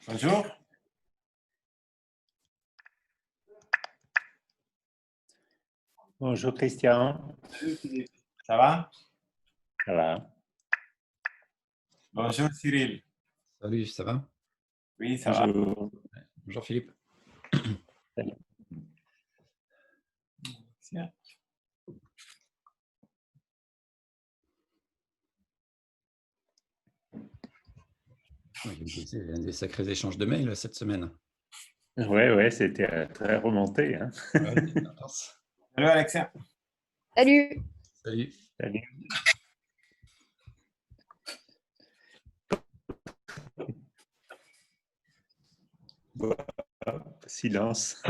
Bonjour. Bonjour Christian. Salut Philippe. Ça va? Ça va? Bonjour Cyril. Salut, ça va? Oui, ça va. Bonjour. Bonjour Philippe. Salut. Tiens. Il y a des sacrés échanges de mails cette semaine. Ouais, c'était très remonté. Hein. Ouais, Salut Alexia. Salut. salut. Salut. Voilà, silence.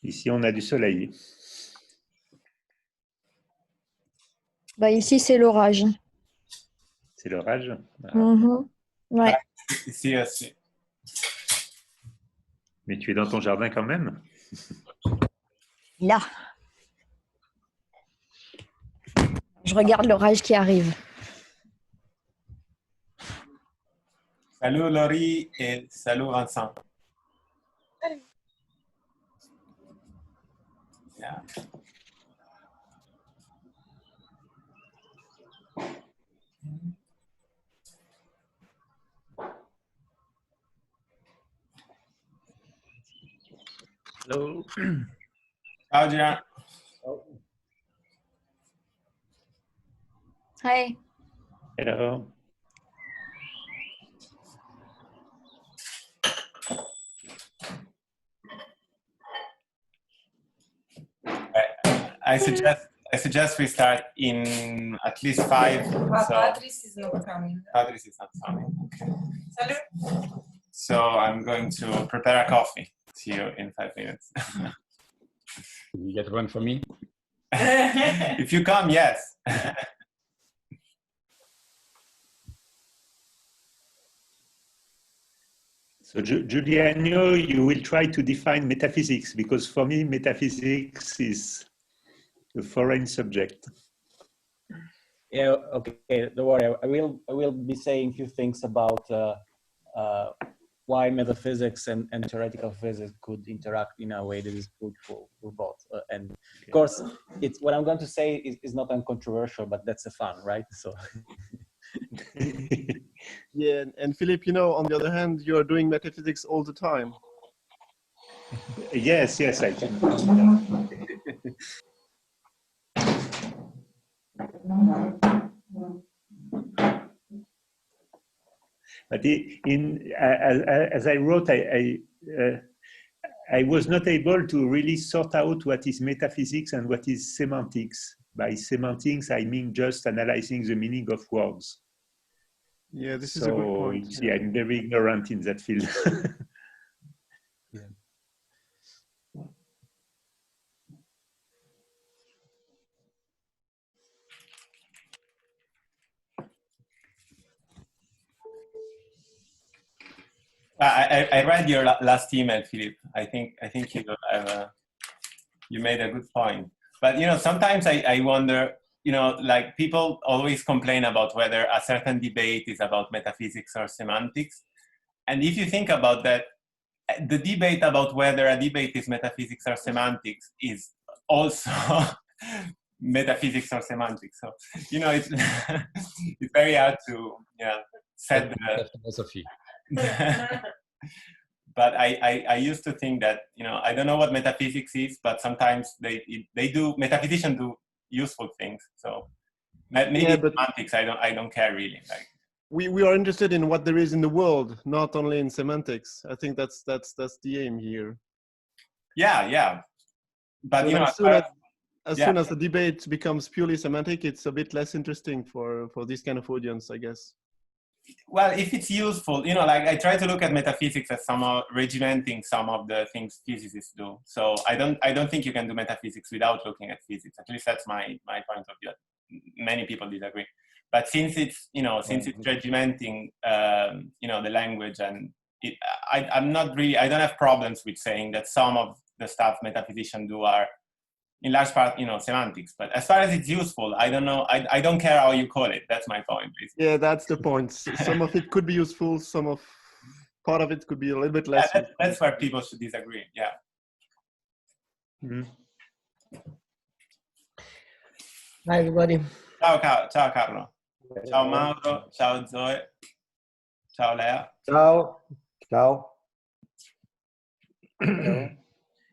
Ici, on a du soleil. Bah, ici, c'est l'orage. C'est l'orage. Ah. Ouais. Ici aussi. Mais tu es dans ton jardin quand même? Là. Je regarde l'orage qui arrive. Salut Laurie et salut Vincent. Yeah. Hello. Ciao Giuliano. Hi. Hello. I suggest we start in at least 5. So Patrice is not coming. Patrice is not coming. Okay. Salut. So I'm going to prepare a coffee. See you in 5 minutes. You get one for me? If you come, yes. So, Giuliano, you will try to define metaphysics, because for me, metaphysics is a foreign subject. Yeah, okay, don't worry. I will be saying a few things about why metaphysics and theoretical physics could interact in a way that is good for both. And of course, it's what I'm going to say is not uncontroversial, but that's the fun, right? So. Yeah, and Philippe, you know, on the other hand, you are doing metaphysics all the time. Yes, I can. But as I wrote, I was not able to really sort out what is metaphysics and what is semantics. By semantics, I mean just analyzing the meaning of words. Yeah, this is a good point. You see, I'm very ignorant in that field. Yeah. I read your last email, Philippe. I think you made a good point. But you know, sometimes I wonder, you know, like people always complain about whether a certain debate is about metaphysics or semantics. And if you think about that, the debate about whether a debate is metaphysics or semantics is also metaphysics or semantics. So, you know, it's, it's very hard to set the philosophy. But I used to think that, you know, I don't know what metaphysics is, but sometimes metaphysicians do useful things. So maybe semantics, I don't care really. Like we are interested in what there is in the world, not only in semantics. I think that's the aim here. Yeah. But so you know, as soon as the debate becomes purely semantic, it's a bit less interesting for this kind of audience, I guess. Well, if it's useful, you know, like I try to look at metaphysics as somehow regimenting some of the things physicists do. So I don't think you can do metaphysics without looking at physics. At least that's my point of view. Many people disagree. But since it's, you know, since it's regimenting, you know, the language, and I'm not really, I don't have problems with saying that some of the stuff metaphysicians do are in large part, semantics. But as far as it's useful, I don't know. I don't care how you call it. That's my point, basically. Yeah, that's the point. Some of it could be useful. Part of it could be a little bit less. Yeah, that's where people should disagree. Yeah. Mhm. Hi, everybody. Ciao, ciao Carlo. Ciao Mauro. Ciao Zoe. Ciao Lea. Ciao. Ciao.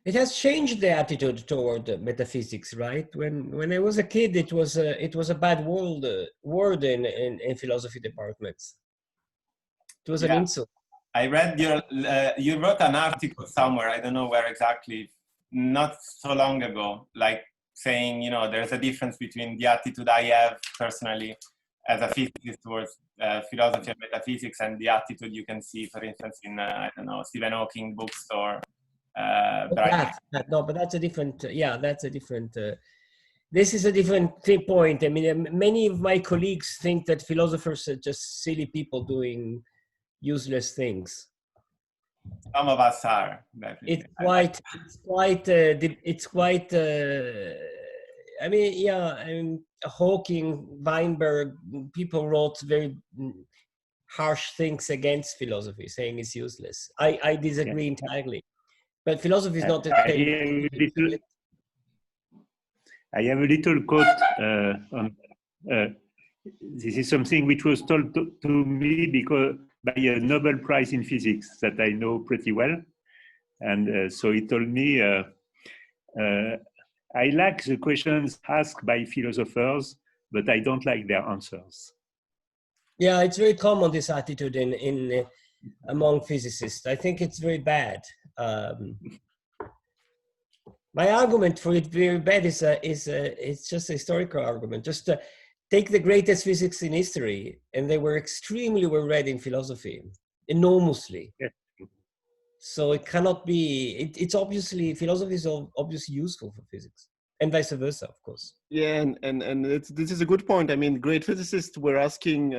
It has changed the attitude toward metaphysics, right? When I was a kid, it was a bad word in philosophy departments. It was an insult. I read you wrote an article somewhere. I don't know where exactly. Not so long ago, like saying, there's a difference between the attitude I have personally as a physicist towards philosophy and metaphysics, and the attitude you can see, for instance, in I don't know, Stephen Hawking books or. But that's a different. Yeah, that's a different. This is a different point. I mean, many of my colleagues think that philosophers are just silly people doing useless things. Some of us are. Definitely. It's quite. I mean, yeah. I mean, Hawking, Weinberg, people wrote very harsh things against philosophy, saying it's useless. I disagree entirely. But philosophy is not the same. I have a little quote on. This is something which was told to me by a Nobel Prize in Physics that I know pretty well. And so he told me, I like the questions asked by philosophers, but I don't like their answers. Yeah, it's very common, this attitude among physicists. I think it's very bad. My argument for it very bad is it's just a historical argument. Just take the greatest physics in history, and they were extremely well read in philosophy, enormously. Yeah. So it cannot be. It's obviously, philosophy is obviously useful for physics, and vice versa, of course. Yeah, and this is a good point. I mean, great physicists were asking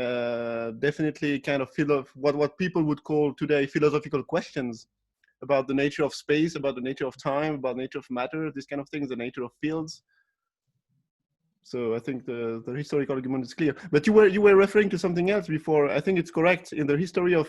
definitely kind of what people would call today philosophical questions about the nature of space, about the nature of time, about the nature of matter, these kind of things, the nature of fields. So I think the historical argument is clear. But you were referring to something else before. I think it's correct. In the history of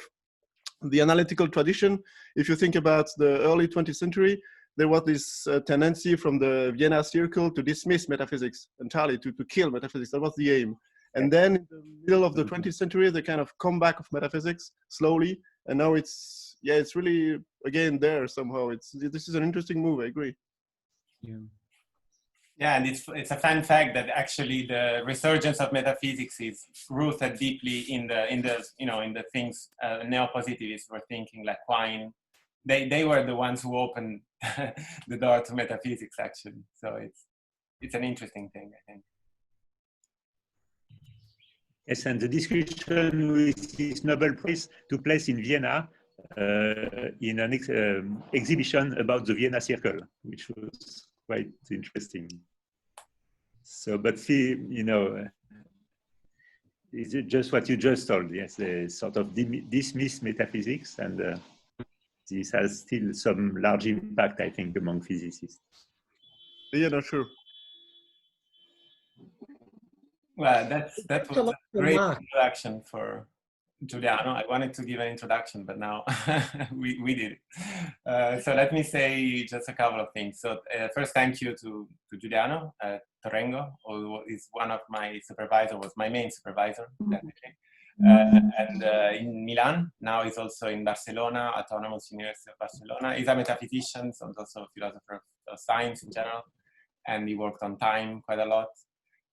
the analytical tradition, if you think about the early 20th century, there was this tendency from the Vienna Circle to dismiss metaphysics entirely, to kill metaphysics. That was the aim. And then in the middle of the 20th century, the kind of comeback of metaphysics slowly. And now it's really, again, there somehow. This is an interesting move, I agree. Yeah, and it's a fun fact that actually the resurgence of metaphysics is rooted deeply in the things neo-positivists were thinking, like Quine. They were the ones who opened the door to metaphysics, actually. So it's an interesting thing, I think. Yes, and the discussion with this Nobel Prize took place in Vienna in an exhibition about the Vienna Circle, which was quite interesting. So, but see, it's just what you just told. Yes, they sort of dismiss metaphysics, and this has still some large impact, I think, among physicists. Yeah, not sure. Well, that was a great introduction for Giuliano. I wanted to give an introduction, but now we did it. So let me say just a couple of things. So first, thank you to Giuliano Torrengo, who is one of my supervisors, was my main supervisor, definitely. And in Milan, now he's also in Barcelona, Autonomous University of Barcelona. He's a metaphysician, so he's also a philosopher of science in general, and he worked on time quite a lot.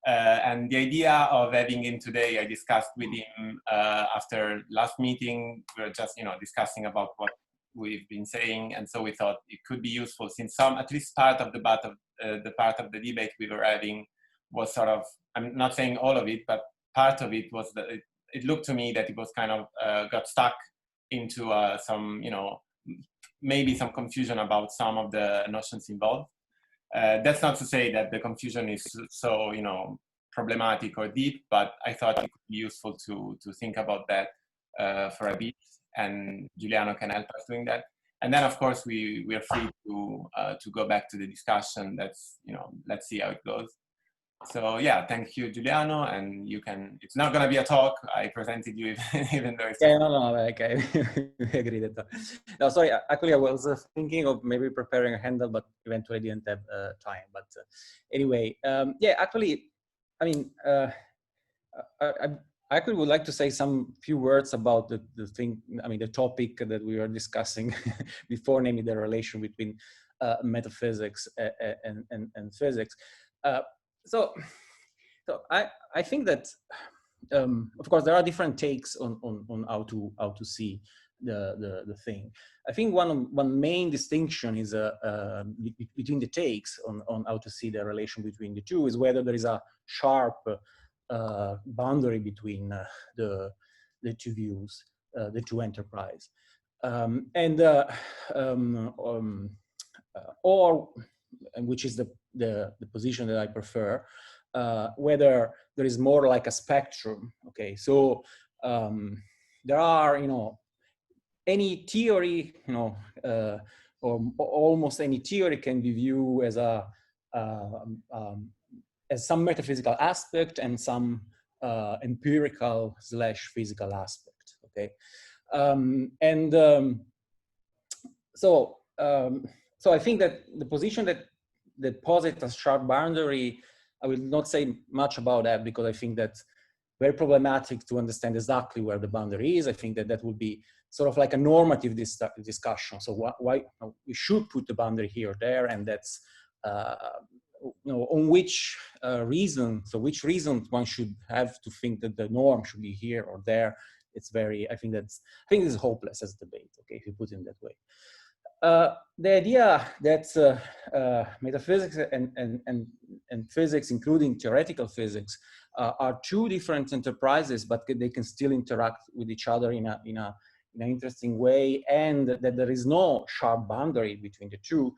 And the idea of having him today, I discussed with him after last meeting. We were just, discussing about what we've been saying, and so we thought it could be useful, since at least part of the part of the debate we were having was sort of, I'm not saying all of it, but part of it was that it looked to me that it was kind of got stuck into some, maybe some confusion about some of the notions involved. That's not to say that the confusion is so, problematic or deep, but I thought it could be useful to think about that for a bit, and Giuliano can help us doing that. And then of course we are free to go back to the discussion. That's, you know, let's see how it goes. So yeah, thank you, Giuliano, and you can, it's not going to be a talk. I presented you even though it's... Yeah, no, okay, we agreed that. No, sorry, actually I was thinking of maybe preparing a handout, but eventually didn't have time. But anyway, yeah, actually, I mean, I actually would like to say some few words about the thing, I mean, the topic that we were discussing before, namely the relation between metaphysics and physics. So I think that, of course, there are different takes on how to see the thing. I think one main distinction is between the takes on how to see the relation between the two is whether there is a sharp boundary between the two views, the two enterprise, or which is the position that I prefer, whether there is more like a spectrum. Okay, so there are, you know, any theory, you know, or almost any theory can be viewed as as some metaphysical aspect and some empirical / physical aspect. Okay, so I think that the position that posits a sharp boundary, I will not say much about that because I think that's very problematic to understand exactly where the boundary is. I think that would be sort of like a normative discussion. So why we should put the boundary here or there, and that's you know, on which reason. So which reason one should have to think that the norm should be here or there. It's very. I think this is hopeless as a debate. Okay, if you put it in that way. The idea that metaphysics and physics, including theoretical physics, are two different enterprises, but they can still interact with each other in an interesting way, and that there is no sharp boundary between the two.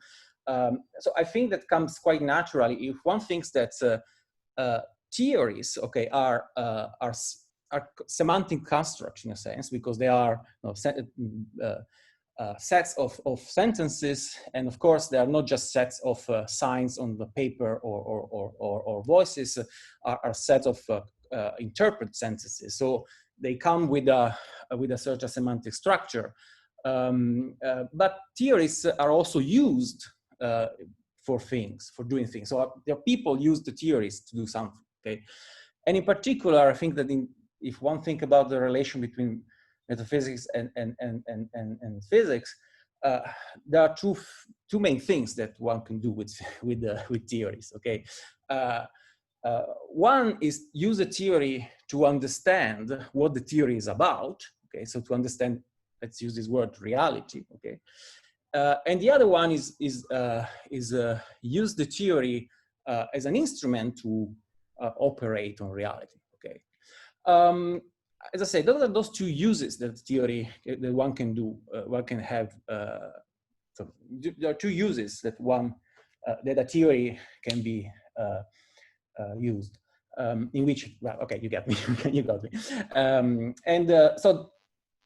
So I think that comes quite naturally if one thinks that theories, okay, are semantic constructs in a sense, because they are, you know, sets of sentences, and of course they are not just sets of signs on the paper or voices, are sets of interpret sentences. So they come with a certain semantic structure, but theories are also used for doing things. So there are people use the theories to do something. Okay, and in particular, I think that if one think about the relation between metaphysics and physics, there are two main things that one can do with theories. Okay, one is use a theory to understand what the theory is about. Okay, so to understand, let's use this word, reality. Okay, and the other one is use the theory as an instrument to operate on reality. Okay. As I say, those are those two uses that theory that one can do. One can have. So there are two uses that that a theory can be used. In which, well, okay, you got me. You got me. So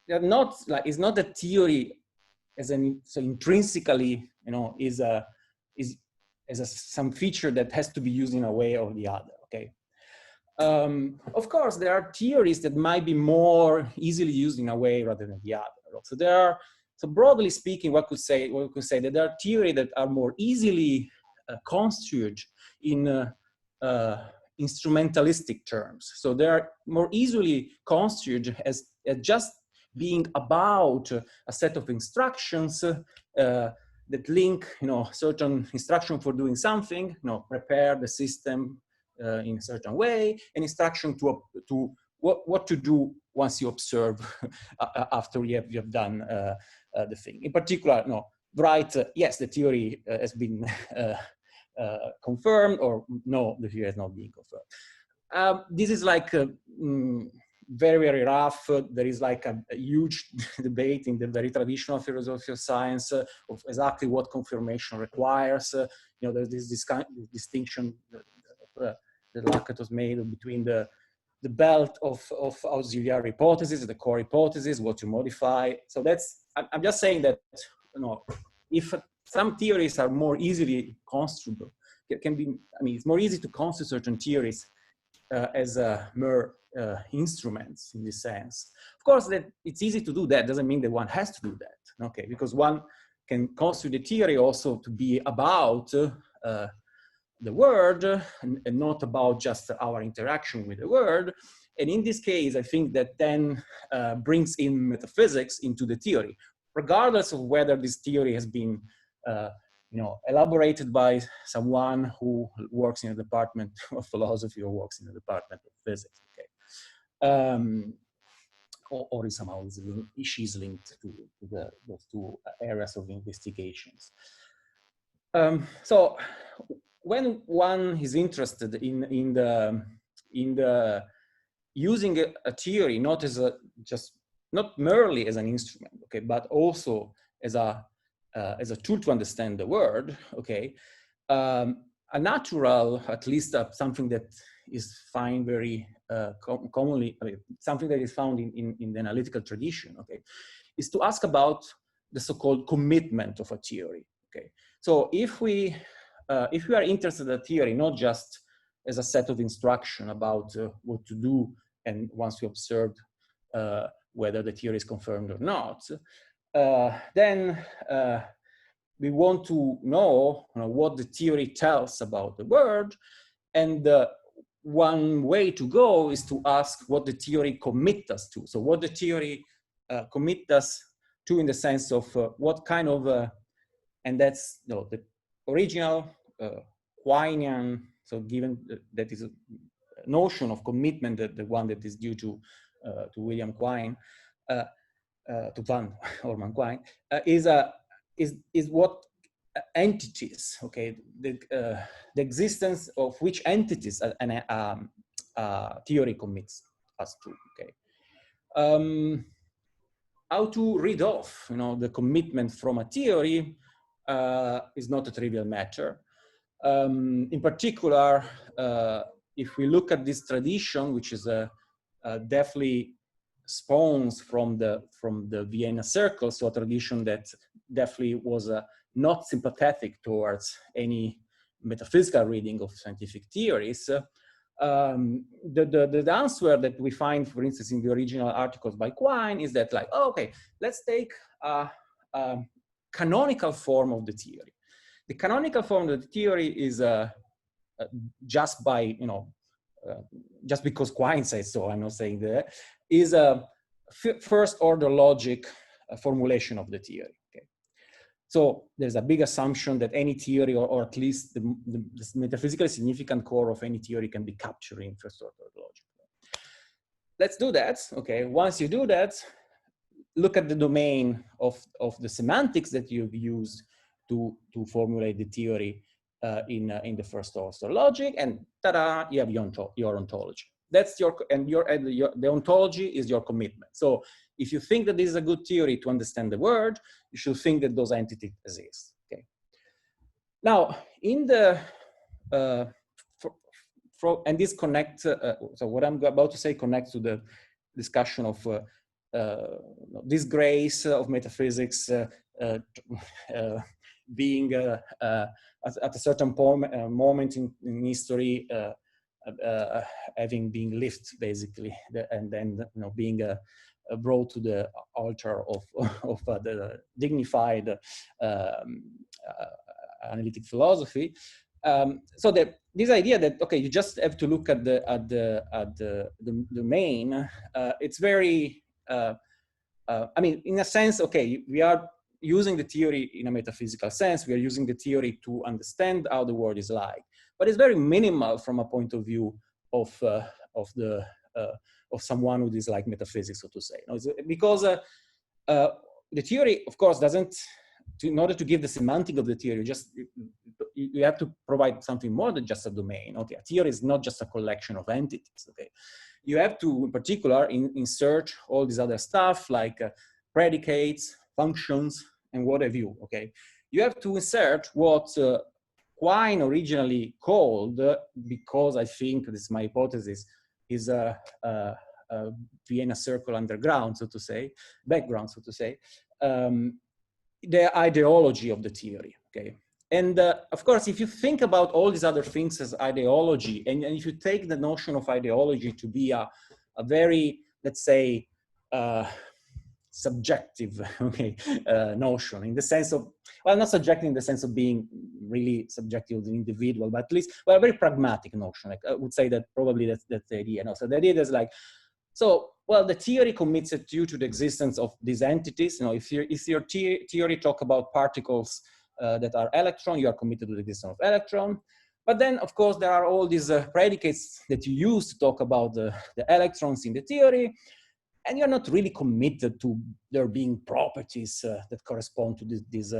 they're not like, it's not a theory as so intrinsically, you know, is some feature that has to be used in a way or the other. Okay. Of course, there are theories that might be more easily used in a way rather than the other. So broadly speaking, we could say that there are theories that are more easily construed in instrumentalistic terms. So they are more easily construed as just being about a set of instructions that link, you know, certain instruction for doing something, you know, prepare the system in a certain way, and instruction to what to do once you observe after you have done the thing. In particular, no, right? Yes, the theory has been confirmed, or no, the theory has not been confirmed. This is like very, very rough. There is like a huge debate in the very traditional philosophy of science of exactly what confirmation requires. You know, there's this kind of distinction that Lakatos made between the belt of auxiliary hypothesis, the core hypothesis, what to modify. So I'm just saying that if some theories are more easily construable, can be, I mean, it's more easy to construct certain theories as mere instruments in this sense. Of course, that it's easy to do that doesn't mean that one has to do that, okay? Because one can construct the theory also to be about the word and not about just our interaction with the word. And in this case, I think that then brings in metaphysics into the theory, regardless of whether this theory has been elaborated by someone who works in a department of philosophy or works in a department of physics, okay? Or is somehow she's linked to those two areas of investigations. So when one is interested in the using a theory not as not merely as an instrument, okay, but also as a tool to understand the world, okay, a natural, at least something that is found very commonly, I mean, something that is found in the analytical tradition, okay, is to ask about the so-called commitment of a theory, okay. So if we are interested in a theory, not just as a set of instruction about what to do, and once we observed whether the theory is confirmed or not, then we want to know what the theory tells about the world, and one way to go is to ask what the theory commits us to. So what the theory commits us to in the sense of what kind of, and that's the original Quinean, so given that is a notion of commitment, that the one that is due to William Quine, to Van Orman Quine, is what entities, okay, the existence of which entities theory commits us to, okay. How to read off, the commitment from a theory is not a trivial matter. In particular, if we look at this tradition, which is definitely spawns from the Vienna Circle, so a tradition that definitely was not sympathetic towards any metaphysical reading of scientific theories. The answer that we find, for instance, in the original articles by Quine is that, like, oh, okay, let's take a canonical form of the theory. The canonical form of the theory is just by, just because Quine says so, I'm not saying that, is a first order logic formulation of the theory. Okay. So there's a big assumption that any theory, or at least the metaphysically significant core of any theory, can be captured in first order logic. Let's do that. Okay. Once you do that, look at the domain of the semantics that you've used to formulate the theory in the first order logic, and ta-da, you have your ontology. That's the ontology is your commitment. So if you think that this is a good theory to understand the world, you should think that those entities exist. Okay. Now, in the and this connects. So what I'm about to say connects to the discussion of disgrace of metaphysics being at a certain moment in history, having been lifted basically, and then being brought to the altar of the dignified analytic philosophy. So this idea that, okay, you just have to look at the domain, it's very I mean, in a sense, okay, we are using the theory in a metaphysical sense. We are using the theory to understand how the world is like, but it's very minimal from a point of view of someone who dislikes metaphysics, so to say. Because the theory, of course, doesn't. In order to give the semantic of the theory, you have to provide something more than just a domain. Okay, a theory is not just a collection of entities. Okay, you have to, in particular, insert all this other stuff like predicates, functions, and what have you. Okay, you have to insert what Quine originally called, because I think this is my hypothesis, is a Vienna Circle underground, so to say, background, so to say. the ideology of the theory, okay? And of course, if you think about all these other things as ideology, and if you take the notion of ideology to be a very, let's say, subjective, okay, notion, in the sense of, well, not subjective in the sense of being really subjective to the individual, but at least, well, a very pragmatic notion. Like I would say that probably that's the idea. No? So the idea is like, so, well, the theory commits you to the existence of these entities. You know, if your theory talk about particles that are electron, you are committed to the existence of electron. But then, of course, there are all these predicates that you use to talk about the electrons in the theory, and you're not really committed to there being properties that correspond to these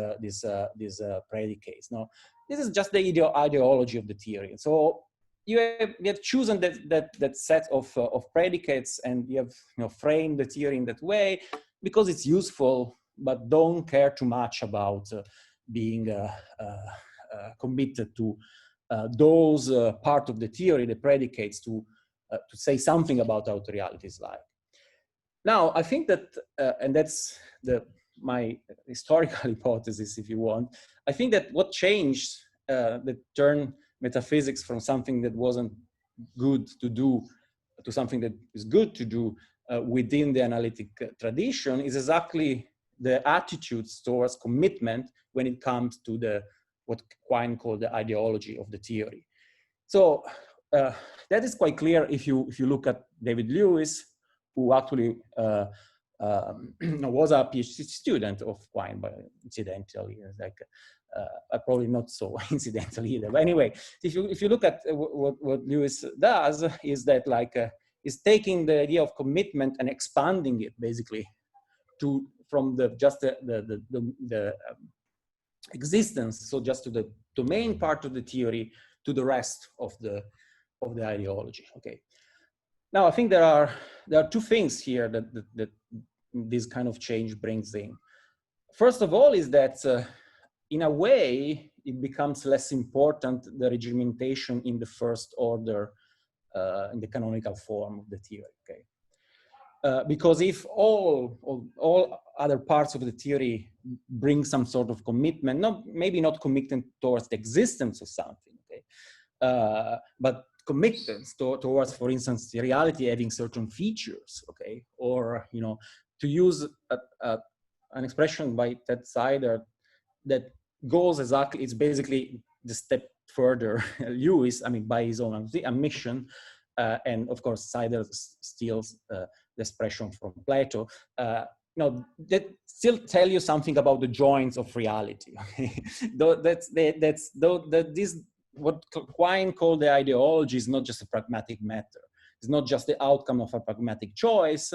predicates. No, this is just the ideology of the theory. So you have chosen that set of predicates, and you have framed the theory in that way because it's useful, but don't care too much about being committed to those part of the theory, the predicates, to say something about how the reality is like. Now, I think that, and that's my historical hypothesis, if you want, I think that what changed that turned metaphysics from something that wasn't good to do to something that is good to do within the analytic tradition is exactly the attitudes towards commitment when it comes to what Quine called the ideology of the theory. So that is quite clear if you look at David Lewis, who actually was a PhD student of Quine, but incidentally, like probably not so incidentally either. But anyway, if you look at what Lewis does, is that like is taking the idea of commitment and expanding it basically to from just the existence, so just to the domain part of the theory, to the rest of the ideology. Okay. Now I think there are two things here that this kind of change brings in. First of all, is that in a way it becomes less important the regimentation in the first order in the canonical form of the theory. Okay. Because if all other parts of the theory bring some sort of commitment, maybe not commitment towards the existence of something, okay, but commitments towards, for instance, the reality having certain features, okay, or to use an expression by Ted Sider that goes exactly, it's basically the step further. Lewis, I mean, by his own admission, and of course, Sider steals the expression from Plato, that still tell you something about the joints of reality. This what Quine called the ideology is not just a pragmatic matter. It's not just the outcome of a pragmatic choice.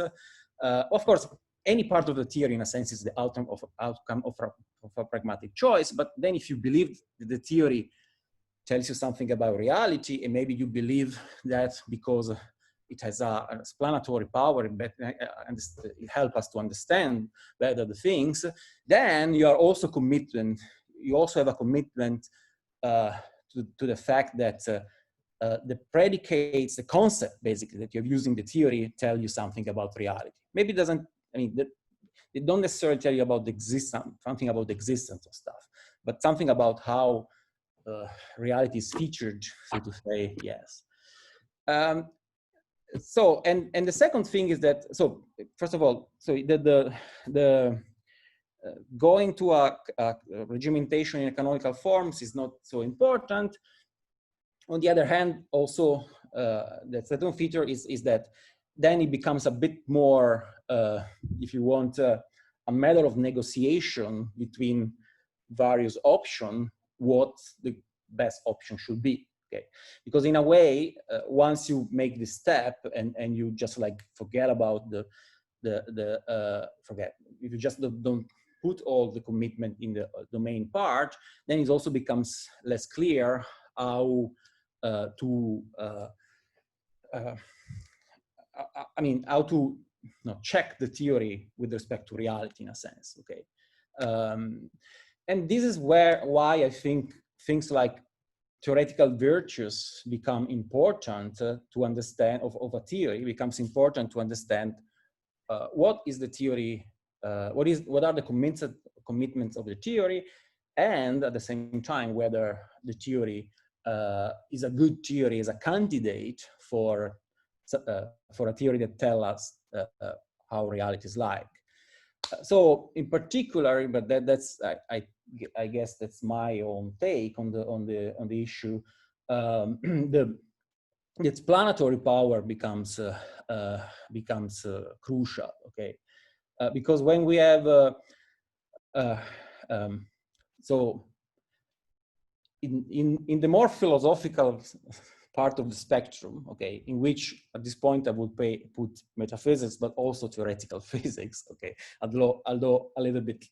Of course, any part of the theory, in a sense, is the outcome of a pragmatic choice. But then, if you believe that the theory tells you something about reality, and maybe you believe that because it has a explanatory power, and it helps us to understand better the things, then you are also committed. You also have a commitment to the fact that the predicates, the concept basically that you're using the theory, tell you something about reality. Maybe it doesn't. I mean, they don't necessarily tell you about the existence, something about the existence of stuff, but something about how reality is featured, so to say. Yes. So, and the second thing is that, so first of all, so the going to a regimentation in canonical forms is not so important. On the other hand, also the second feature is that then it becomes a bit more, if you want, a matter of negotiation between various options, what the best option should be. Okay, because in a way, once you make this step and you just like forget about if you just don't put all the commitment in the domain part, then it also becomes less clear how how to check the theory with respect to reality, in a sense. Okay, and this is why I think things like theoretical virtues become important to understand of a theory. It becomes important to understand what is the theory, what are the commitments of the theory, and at the same time whether the theory is a good theory, is a candidate for a theory that tells us how reality is like. So in particular, but that's I guess that's my own take on the issue. The explanatory power becomes crucial. Okay, because when we have so in the more philosophical part of the spectrum, okay, in which at this point I would put metaphysics, but also theoretical physics, okay, although a little bit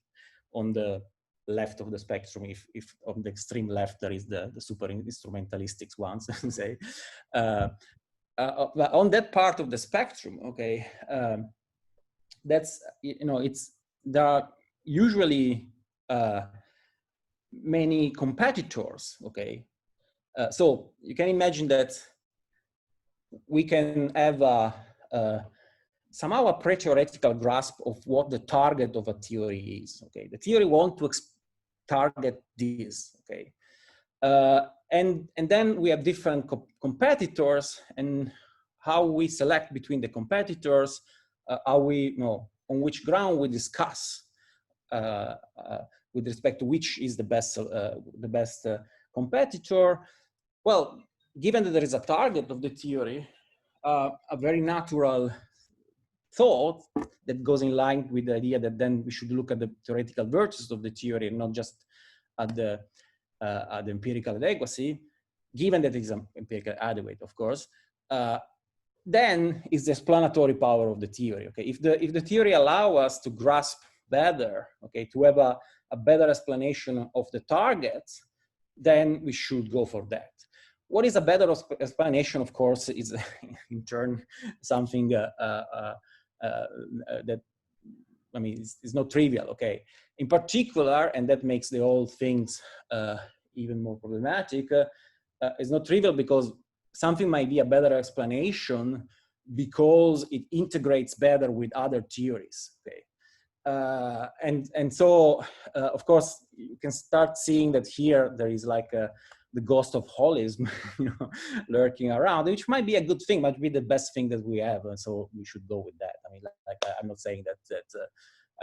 on the left of the spectrum, if on the extreme left there is the super instrumentalistics ones, say. But on that part of the spectrum, okay, that's, you know, there are usually many competitors, okay. So you can imagine that we can have somehow a pre-theoretical grasp of what the target of a theory is. Okay, the theory wants to target this. Okay, and then we have different competitors, and how we select between the competitors, how we, you know, on which ground we discuss with respect to which is the best competitor. Well, given that there is a target of the theory, a very natural thought that goes in line with the idea that then we should look at the theoretical virtues of the theory and not just at the empirical adequacy, given that it is empirical adequate, of course, then is the explanatory power of the theory. Okay, if the theory allows us to grasp better, okay, to have a better explanation of the target, then we should go for that. What is a better explanation, of course, is in turn something that, I mean, is not trivial, okay? In particular, and that makes the whole things even more problematic, it's not trivial because something might be a better explanation because it integrates better with other theories, okay? And so, of course, you can start seeing that here there is like the ghost of holism, you know, lurking around, which might be a good thing, might be the best thing that we have, and so we should go with that. I mean, like I'm not saying that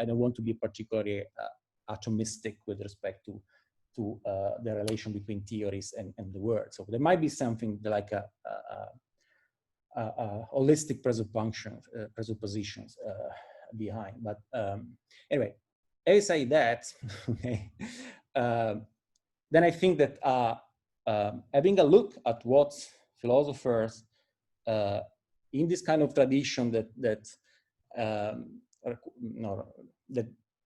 I don't want to be particularly atomistic with respect to the relation between theories and the world. So there might be something like a holistic presuppositions behind. But anyway, having said that, okay, then I think that having a look at what philosophers in this kind of tradition that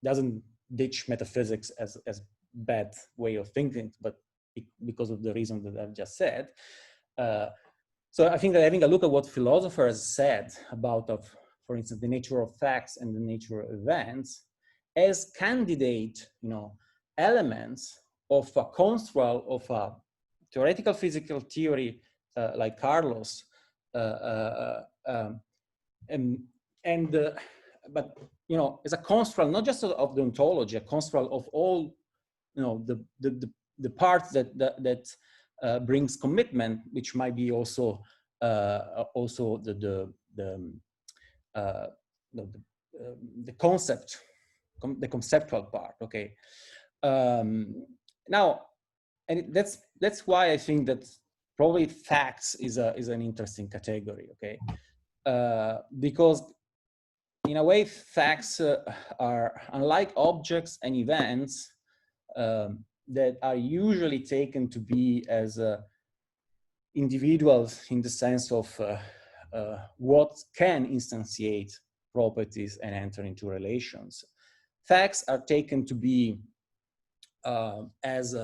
doesn't ditch metaphysics as bad way of thinking, but because of the reason that I've just said. So I think that having a look at what philosophers said about, for instance, the nature of facts and the nature of events as candidate, you know, elements of a construct of a theoretical physical theory like Carlo's, but you know, as a construct not just of the ontology, a construct of all, you know, the parts that brings commitment, which might be also the concept, the conceptual part. Okay. Now, and that's why I think that probably facts is an interesting category. Okay, because in a way facts are unlike objects and events that are usually taken to be as individuals in the sense of what can instantiate properties and enter into relations. Facts are taken to be as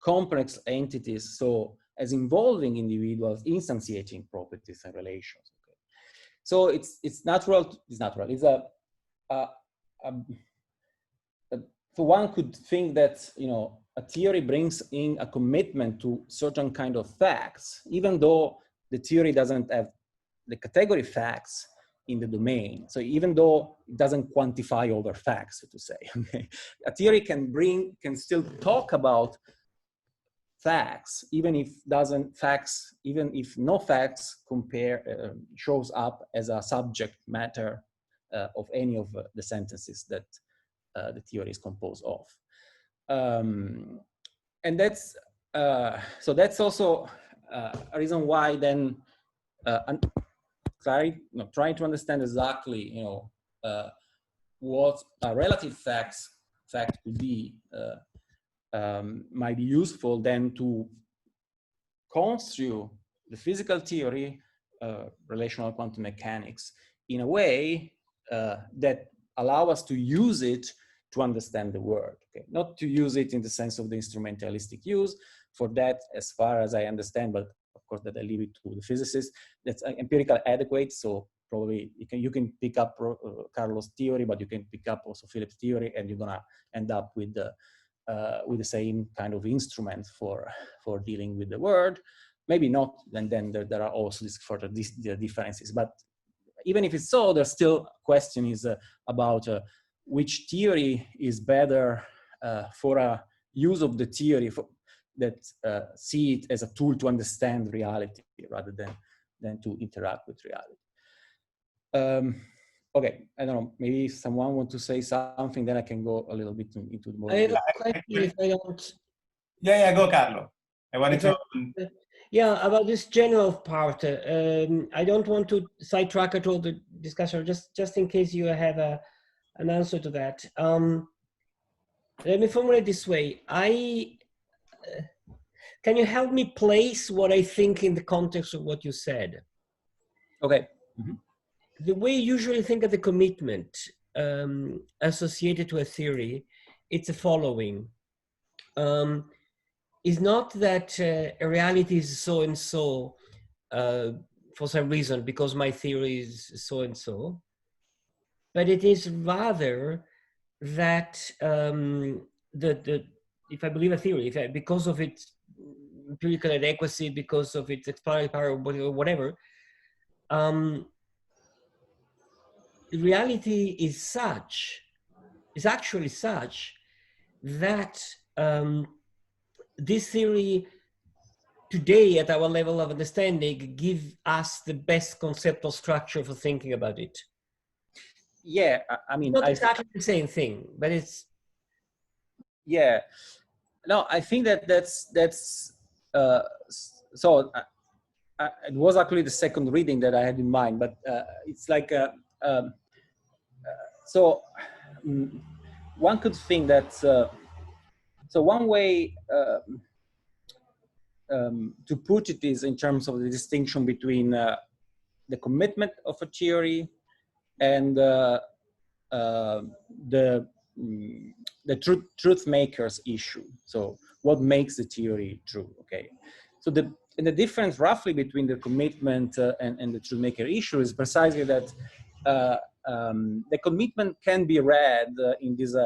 complex entities, so as involving individuals instantiating properties and relations. Okay. So it's natural. So one could think that, you know, a theory brings in a commitment to certain kind of facts, even though the theory doesn't have the category facts, in the domain. So even though it doesn't quantify all the facts, so to say, okay, a theory can still talk about facts, even if no facts shows up as a subject matter of any of the sentences that the theory is composed of. And that's so that's also a reason why then trying to understand exactly what a relative fact could be might be useful then to construe the physical theory, relational quantum mechanics, in a way that allow us to use it to understand the world. Okay? Not to use it in the sense of the instrumentalistic use. For that, as far as I understand, but of course that I leave it to the physicists, that's empirical adequate. So probably you can pick up Carlo's theory, but you can pick up also Philip's theory, and you're gonna end up with the same kind of instrument for dealing with the world. Maybe not, and then there are also these further differences. But even if it's so, there's still question is about which theory is better for a use of the theory that see it as a tool to understand reality rather than to interact with reality. Okay, I don't know, maybe if someone wants to say something, then I can go a little bit into the more. I have a question if I don't. Yeah, go, Carlo. I wanted to. Yeah, about this general part. I don't want to sidetrack at all the discussion, just in case you have an answer to that. Let me formulate this way. Can you help me place what I think in the context of what you said? Okay. Mm-hmm. The way you usually think of the commitment associated to a theory, it's the following. Is not that a reality is so-and-so for some reason because my theory is so-and-so, but it is rather that if I believe a theory, because of its empirical adequacy, because of its explanatory power, or whatever, reality is actually such that this theory today at our level of understanding give us the best conceptual structure for thinking about it. Yeah, I mean, not exactly the same thing, but it's. Yeah, no, I think that's so. It was actually the second reading that I had in mind, but it's like so. One could think that so one way to put it is in terms of the distinction between the commitment of a theory and the truth makers issue. So what makes the theory true? Okay, so the difference roughly between the commitment and the truth maker issue is precisely that the commitment can be read in this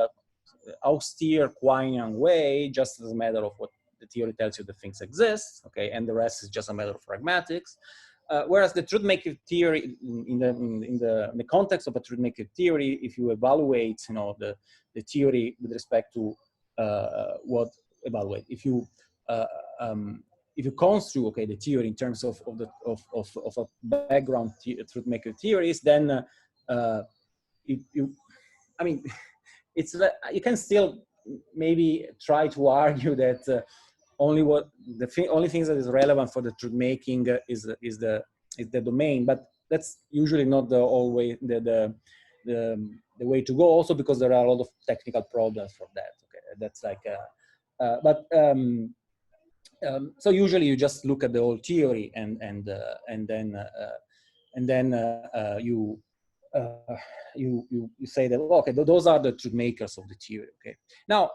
austere Quinean way, just as a matter of what the theory tells you that things exist, okay, and the rest is just a matter of pragmatics. Whereas the truth maker theory, in the context of a truth maker theory, if you evaluate, the theory with respect to if you construe, okay, the theory in terms of a background truth maker theories, then I mean, it's you can still maybe try to argue that only things that is relevant for the truth making is the domain, but that's usually not always the way to go. Also because there are a lot of technical problems for that. Okay, that's like so usually you just look at the whole theory and then you say that, okay, those are the truth makers of the theory. Okay, now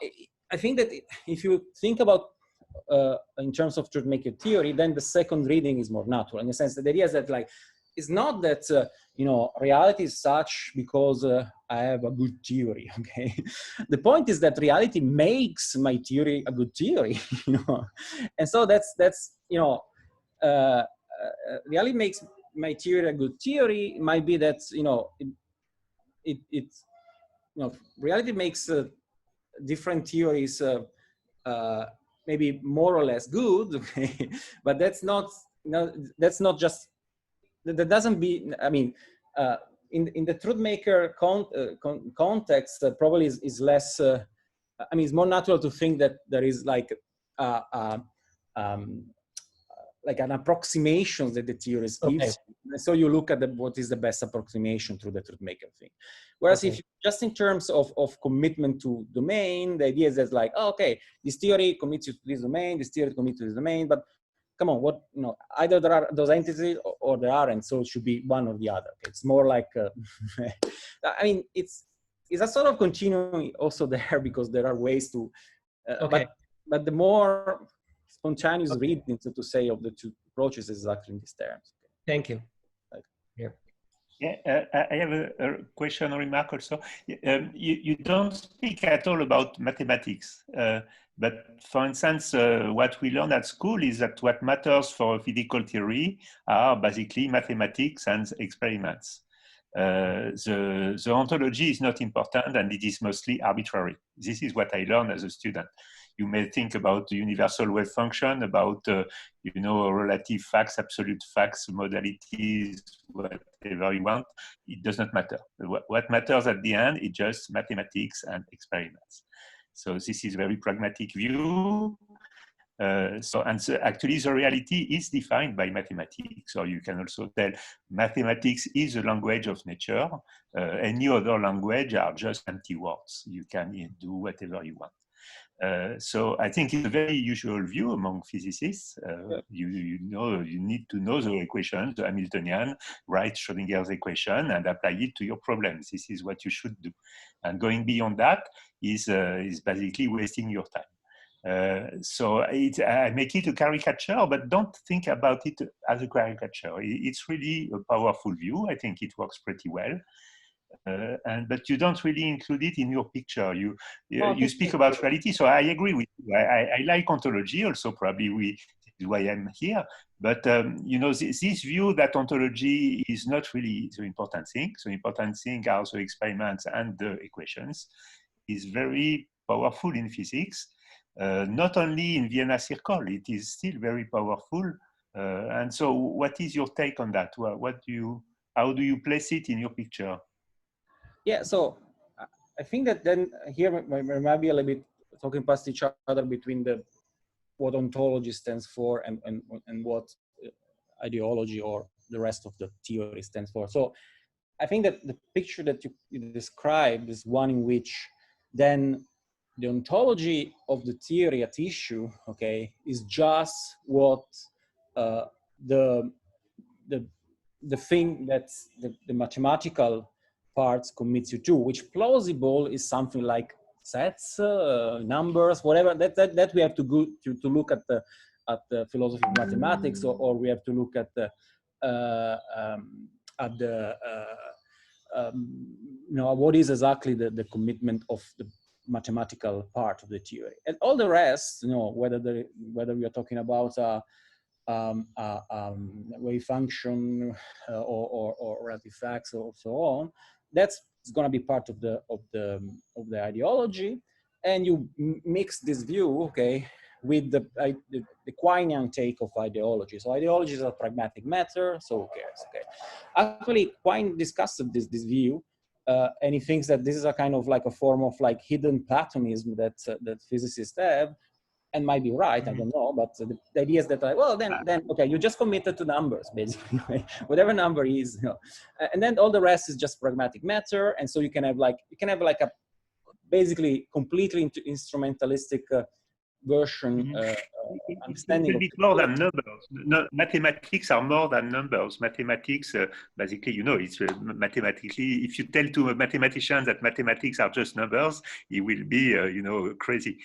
I think that if you think about in terms of truth maker theory, then the second reading is more natural, in the sense that the idea is that, like, it's not that reality is such because I have a good theory. Okay, the point is that reality makes my theory a good theory. And so that's reality makes my theory a good theory? It might be that, you know, reality makes different theories maybe more or less good, okay? But that's not, that's not just, that doesn't be, I mean, in the truth maker context, probably is less, I mean, it's more natural to think that there is like an approximation that the theorist gives. Okay. So you look at what is the best approximation through the truth maker thing. Whereas if you, just in terms of commitment to domain, the idea is that like, oh, okay, this theory commits you to this domain, this theory commits to this domain, but come on, what, you know, either there are those entities or there aren't, so it should be one or the other. Okay? It's more like, I mean, it's a sort of continuing also there because there are ways to, but the more spontaneous reading, so to say, of the two approaches is actually in these terms. Thank you. Yeah, I have a question or remark also. You don't speak at all about mathematics, but for instance, what we learn at school is that what matters for physical theory are basically mathematics and experiments. The ontology is not important and it is mostly arbitrary. This is what I learned as a student. You may think about the universal wave function, about you know, relative facts, absolute facts, modalities, whatever you want. It does not matter. What matters at the end is just mathematics and experiments. So this is a very pragmatic view. Actually, the reality is defined by mathematics, or you can also tell mathematics is the language of nature. Any other language are just empty words. You can do whatever you want. So I think it's a very usual view among physicists. You know, you need to know the equation, the Hamiltonian, write Schrödinger's equation and apply it to your problems. This is what you should do. And going beyond that is basically wasting your time. So I make it a caricature, but don't think about it as a caricature. It's really a powerful view. I think it works pretty well. But you don't really include it in your picture. You speak about reality, so I agree with you. I like ontology also, probably this is why I'm here. But you know, this view that ontology is not really the important thing. The important thing are the experiments and the equations is very powerful in physics. Not only in Vienna Circle, it is still very powerful. And so what is your take on that? How do you place it in your picture? Yeah, so I think that then here we might be a little bit talking past each other between what ontology stands for and what ideology or the rest of the theory stands for. So I think that the picture that you described is one in which then the ontology of the theory at issue, okay, is just what the thing that the mathematical parts commits you to, which plausible is something like sets, numbers, whatever. That we have to go to look at the philosophy of mathematics, or we have to look at the you know, what is exactly the commitment of the mathematical part of the theory, and all the rest, you know, whether we are talking about wave function or relative facts or so on, that's going to be part of the ideology, and you mix this view, okay, with the Quinean take of ideology. So ideology is a pragmatic matter, so who cares? Okay, actually Quine discussed this view, and he thinks that this is a kind of like a form of like hidden Platonism that physicists have. And might be right, I don't know, but the idea is that, like, well, then okay, you just committed to numbers, basically, right? Whatever number is, you know, and then all the rest is just pragmatic matter, and so you can have like a basically completely instrumentalistic version understanding. It's a bit more than numbers. No, mathematics are more than numbers. Mathematics, basically, you know, it's mathematically. If you tell to a mathematician that mathematics are just numbers, he will be, you know, crazy.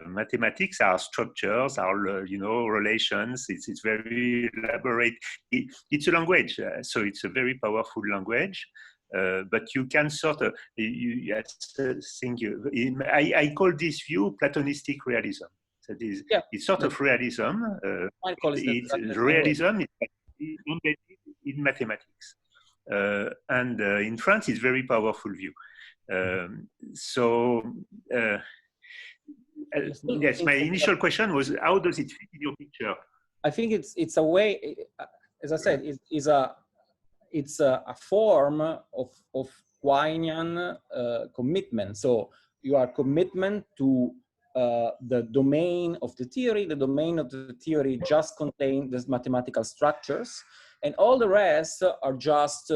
Mathematics are structures, are you know, relations. It's very elaborate. It's a language, so it's a very powerful language. But you can sort of, I call this view Platonistic realism. That is, it's sort of realism. I call it realism is embedded in mathematics. And in France, it's a very powerful view. Yes, my initial question was, how does it fit in your picture? I think it's a way, as I said, it's a form of Quinean commitment. So you are commitment to the domain of the theory. The domain of the theory just contains these mathematical structures, and all the rest are just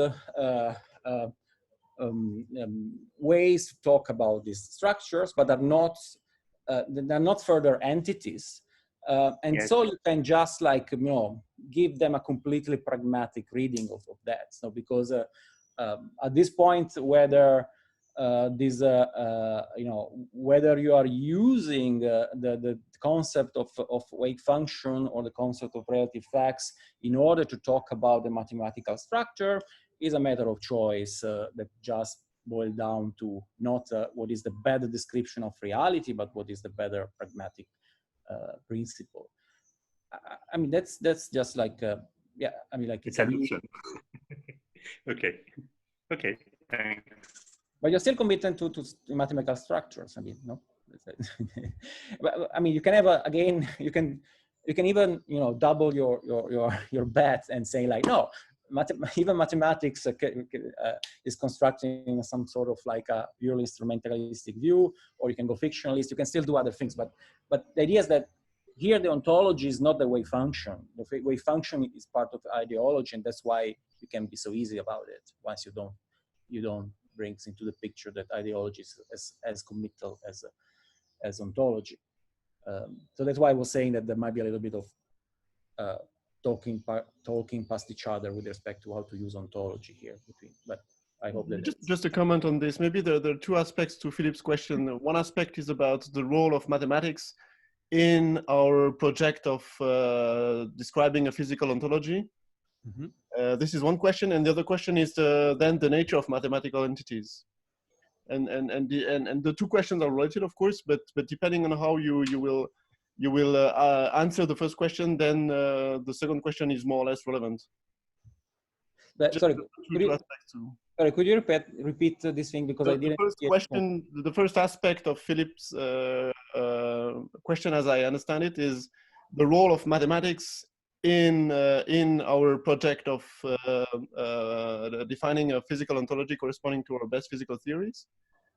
ways to talk about these structures, but they're not further entities. And yes. So you can just like, give them a completely pragmatic reading of that. So because at this point, whether whether you are using the concept of wave function or the concept of relative facts in order to talk about the mathematical structure is a matter of choice that just boil down to not what is the better description of reality, but what is the better pragmatic principle. I mean, that's just like, yeah, I mean, like it's an option. Okay, thanks. But you're still committed to mathematical structures. I mean, no. But, I mean, you can have again, you can even double your bet and say like, no, even mathematics is constructing some sort of like a purely instrumentalistic view, or you can go fictionalist. You can still do other things, but the idea is that here the ontology is not the wave function. The wave function is part of ideology, and that's why you can be so easy about it once you don't brings into the picture that ideology is as committal as ontology. So that's why I was saying that there might be a little bit of talking past each other with respect to how to use ontology here between. But I hope that just a comment on this. Maybe there are two aspects to Philip's question. One aspect is about the role of mathematics in our project of describing a physical ontology. Mm-hmm. This is one question, and the other question is then the nature of mathematical entities, and the two questions are related, of course, but depending on how you will answer the first question, then the second question is more or less relevant. But, sorry, could you repeat this thing, because I didn't. The first aspect of Philip's question, as I understand it, is the role of mathematics in our project of defining a physical ontology corresponding to our best physical theories.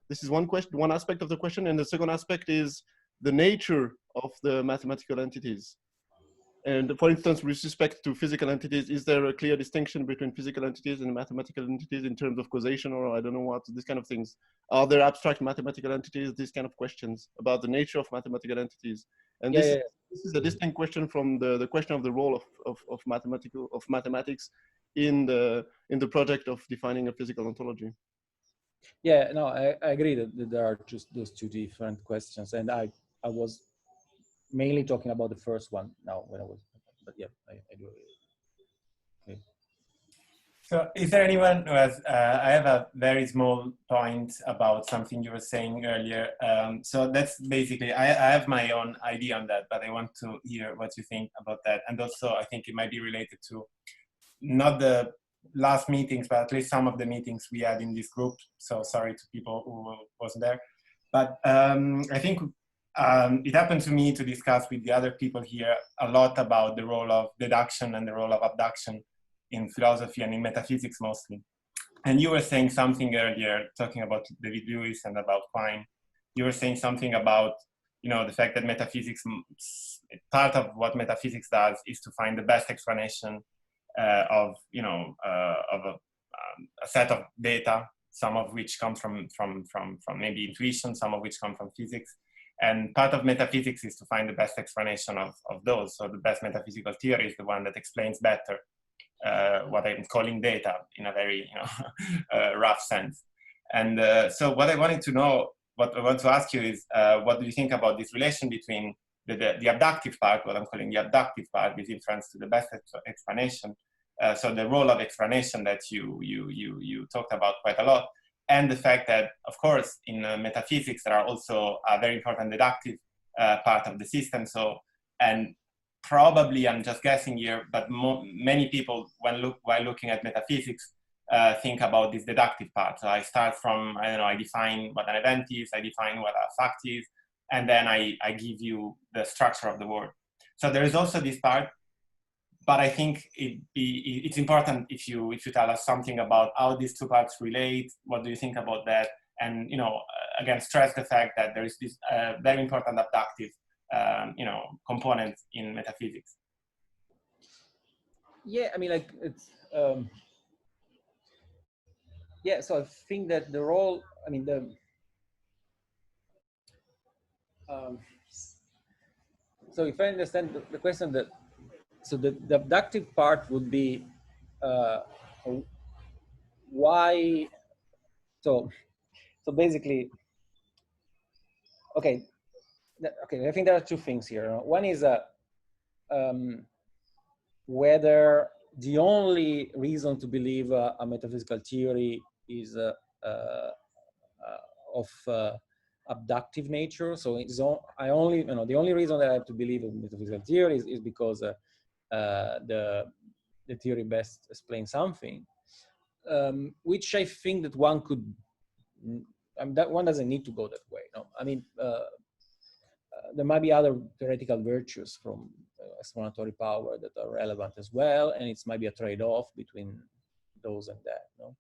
This is one question, one aspect of the question, and the second aspect is the nature of the mathematical entities. And for instance, with respect to physical entities, is there a clear distinction between physical entities and mathematical entities in terms of causation, or I don't know what, these kind of things? Are there abstract mathematical entities? These kind of questions about the nature of mathematical entities. And this is a distinct question from the question of the role of mathematics in the project of defining a physical ontology. Yeah, no, I agree that there are just those two different questions, and I was mainly talking about the first one now when I was, but yeah, I do agree. Okay. So is there anyone who has, I have a very small point about something you were saying earlier. So that's basically, I have my own idea on that, but I want to hear what you think about that. And also I think it might be related to not the last meetings, but at least some of the meetings we had in this group. So sorry to people who wasn't there. But I think it happened to me to discuss with the other people here a lot about the role of deduction and the role of abduction in philosophy and in metaphysics mostly. And you were saying something earlier, talking about David Lewis and about Quine. You were saying something about, the fact that metaphysics, part of what metaphysics does is to find the best explanation of a set of data, some of which comes from maybe intuition, some of which come from physics. And part of metaphysics is to find the best explanation of those. So the best metaphysical theory is the one that explains better what I'm calling data in a very rough sense. And so what I wanted to know, what I want to ask you is, what do you think about this relation between the abductive part, what I'm calling the abductive part, with reference to the best explanation, so the role of explanation that you talked about quite a lot, and the fact that, of course, in metaphysics there are also a very important deductive part of the system. So, and probably, I'm just guessing here, but many people, while looking at metaphysics, think about this deductive part. So I start from, I don't know, I define what an event is, I define what a fact is, and then I give you the structure of the word. So there is also this part, but I think it's important if you tell us something about how these two parts relate. What do you think about that? And again, stress the fact that there is this very important abductive component in metaphysics. Yeah, I mean, like it's yeah. So I think that the role, I mean, so if I understand the question, that so the abductive part would be why. So basically, okay. Okay, I think there are two things here. One is whether the only reason to believe a metaphysical theory is of abductive nature. So it's the only reason that I have to believe in metaphysical theory is because the theory best explains something, which I think that one could. That one doesn't need to go that way. No, I mean. There might be other theoretical virtues from explanatory power that are relevant as well, and it might be a trade-off between those and that. No?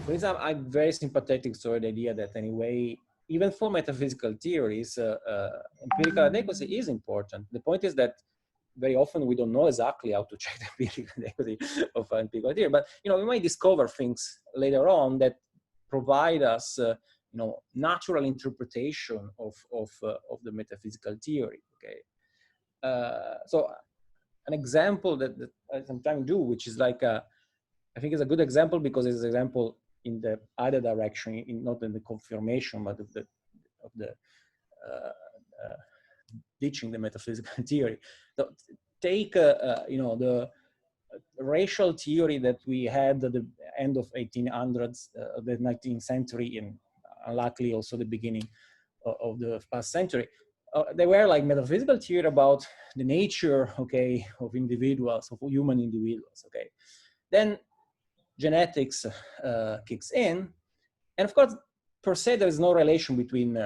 For example, I'm very sympathetic to the idea that anyway, even for metaphysical theories, empirical adequacy is important. The point is that very often we don't know exactly how to check the empirical adequacy of an empirical theory, but we might discover things later on that provide us natural interpretation of the metaphysical theory. Okay, so an example that I sometimes do, which is like I think is a good example because it's an example in the other direction, not in the confirmation, but of the teaching the metaphysical theory. So take the racial theory that we had at the end of 1800s, the 19th century, and unluckily also the beginning of the past century. They were like metaphysical theory about the nature, okay, of individuals, of human individuals, okay. Then genetics kicks in, and of course, per se, there is no relation between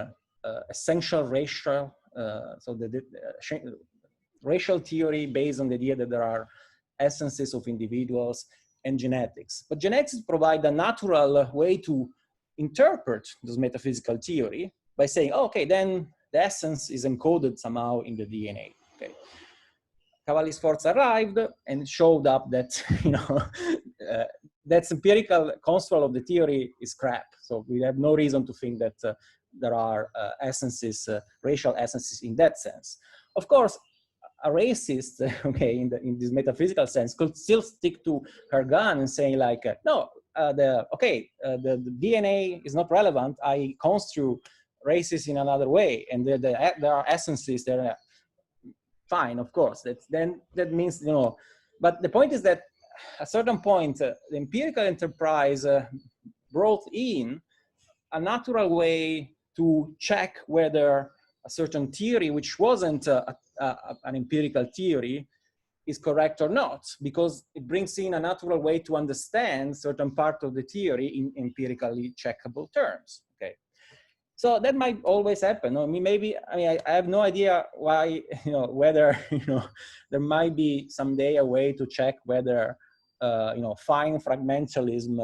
essential racial, so the racial theory based on the idea that there are essences of individuals and genetics. But genetics provide a natural way to interpret this metaphysical theory by saying, oh, okay, then the essence is encoded somehow in the DNA. Okay. Cavalli-Sforza arrived and showed up that that empirical construct of the theory is crap. So we have no reason to think that there are essences, racial essences in that sense. Of course, a racist, okay, in this metaphysical sense, could still stick to her gun and say like, no, the DNA is not relevant. I construe races in another way, and there are essences that are fine, of course. That means But the point is that at a certain point, the empirical enterprise brought in a natural way to check whether a certain theory, which wasn't an empirical theory, is correct or not, because it brings in a natural way to understand certain part of the theory in empirically checkable terms. Okay, so that might always happen. I mean, I have no idea why, whether there might be someday a way to check whether fine fragmentalism,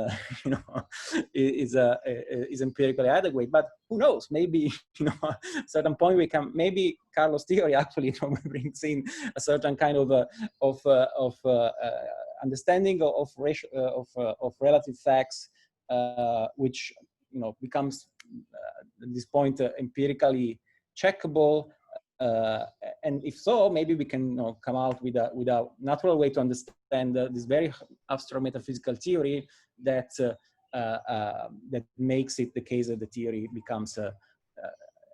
is empirically adequate. But who knows? Maybe, at a certain point we can. Maybe Carlo's theory actually brings in a certain kind of understanding of relative facts, which becomes at this point empirically checkable. And if so, maybe we can come out with a natural way to understand this very abstract metaphysical theory that that makes it the case that the theory becomes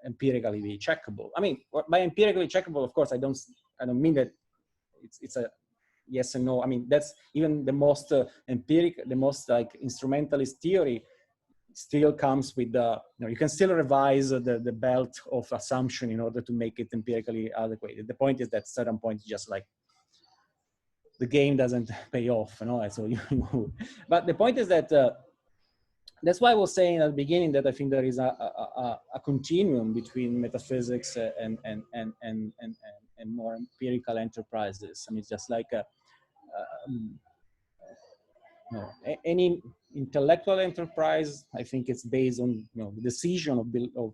empirically checkable. I mean, by empirically checkable, of course, I don't mean that it's a yes and no. I mean, that's even the most empiric, the most like instrumentalist theory still comes with the, you can still revise the belt of assumption in order to make it empirically adequate. The point is that at certain point, just like the game doesn't pay off, so but the point is that that's why I was saying at the beginning that I think there is a continuum between metaphysics and more empirical enterprises. I mean, it's just like any intellectual enterprise. I think it's based on the decision of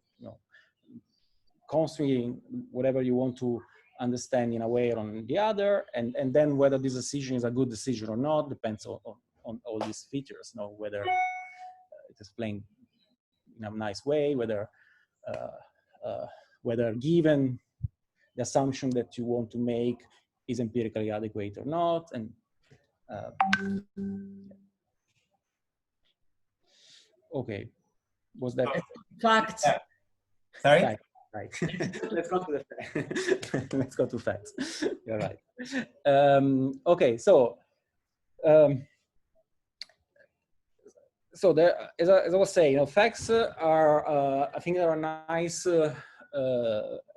construing whatever you want to understand in a way or on the other, and then whether this decision is a good decision or not depends on all these features. Whether it is playing in a nice way, whether given the assumption that you want to make is empirically adequate or not, and okay, was that fact? Yeah. Sorry. Fact. Right. Let's go to the facts. Let's go to facts. You're right. Okay, so so there, as I was saying, facts are, I think, they're a nice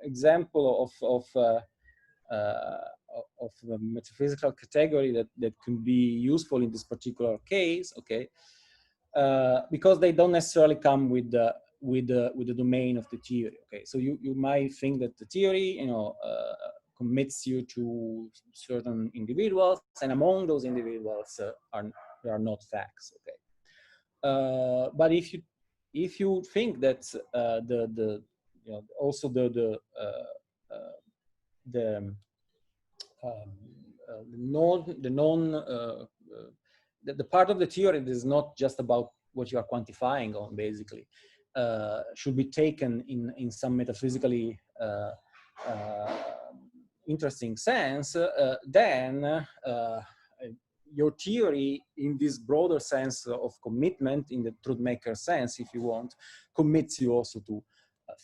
example of a metaphysical category that can be useful in this particular case. Okay, because they don't necessarily come with the domain of the theory. Okay, so you might think that the theory, commits you to certain individuals, and among those individuals there are not facts. Okay. But if you think that also the part of the theory that is not just about what you are quantifying on, basically, should be taken in some metaphysically interesting sense, then your theory, in this broader sense of commitment, in the truth maker sense, if you want, commits you also to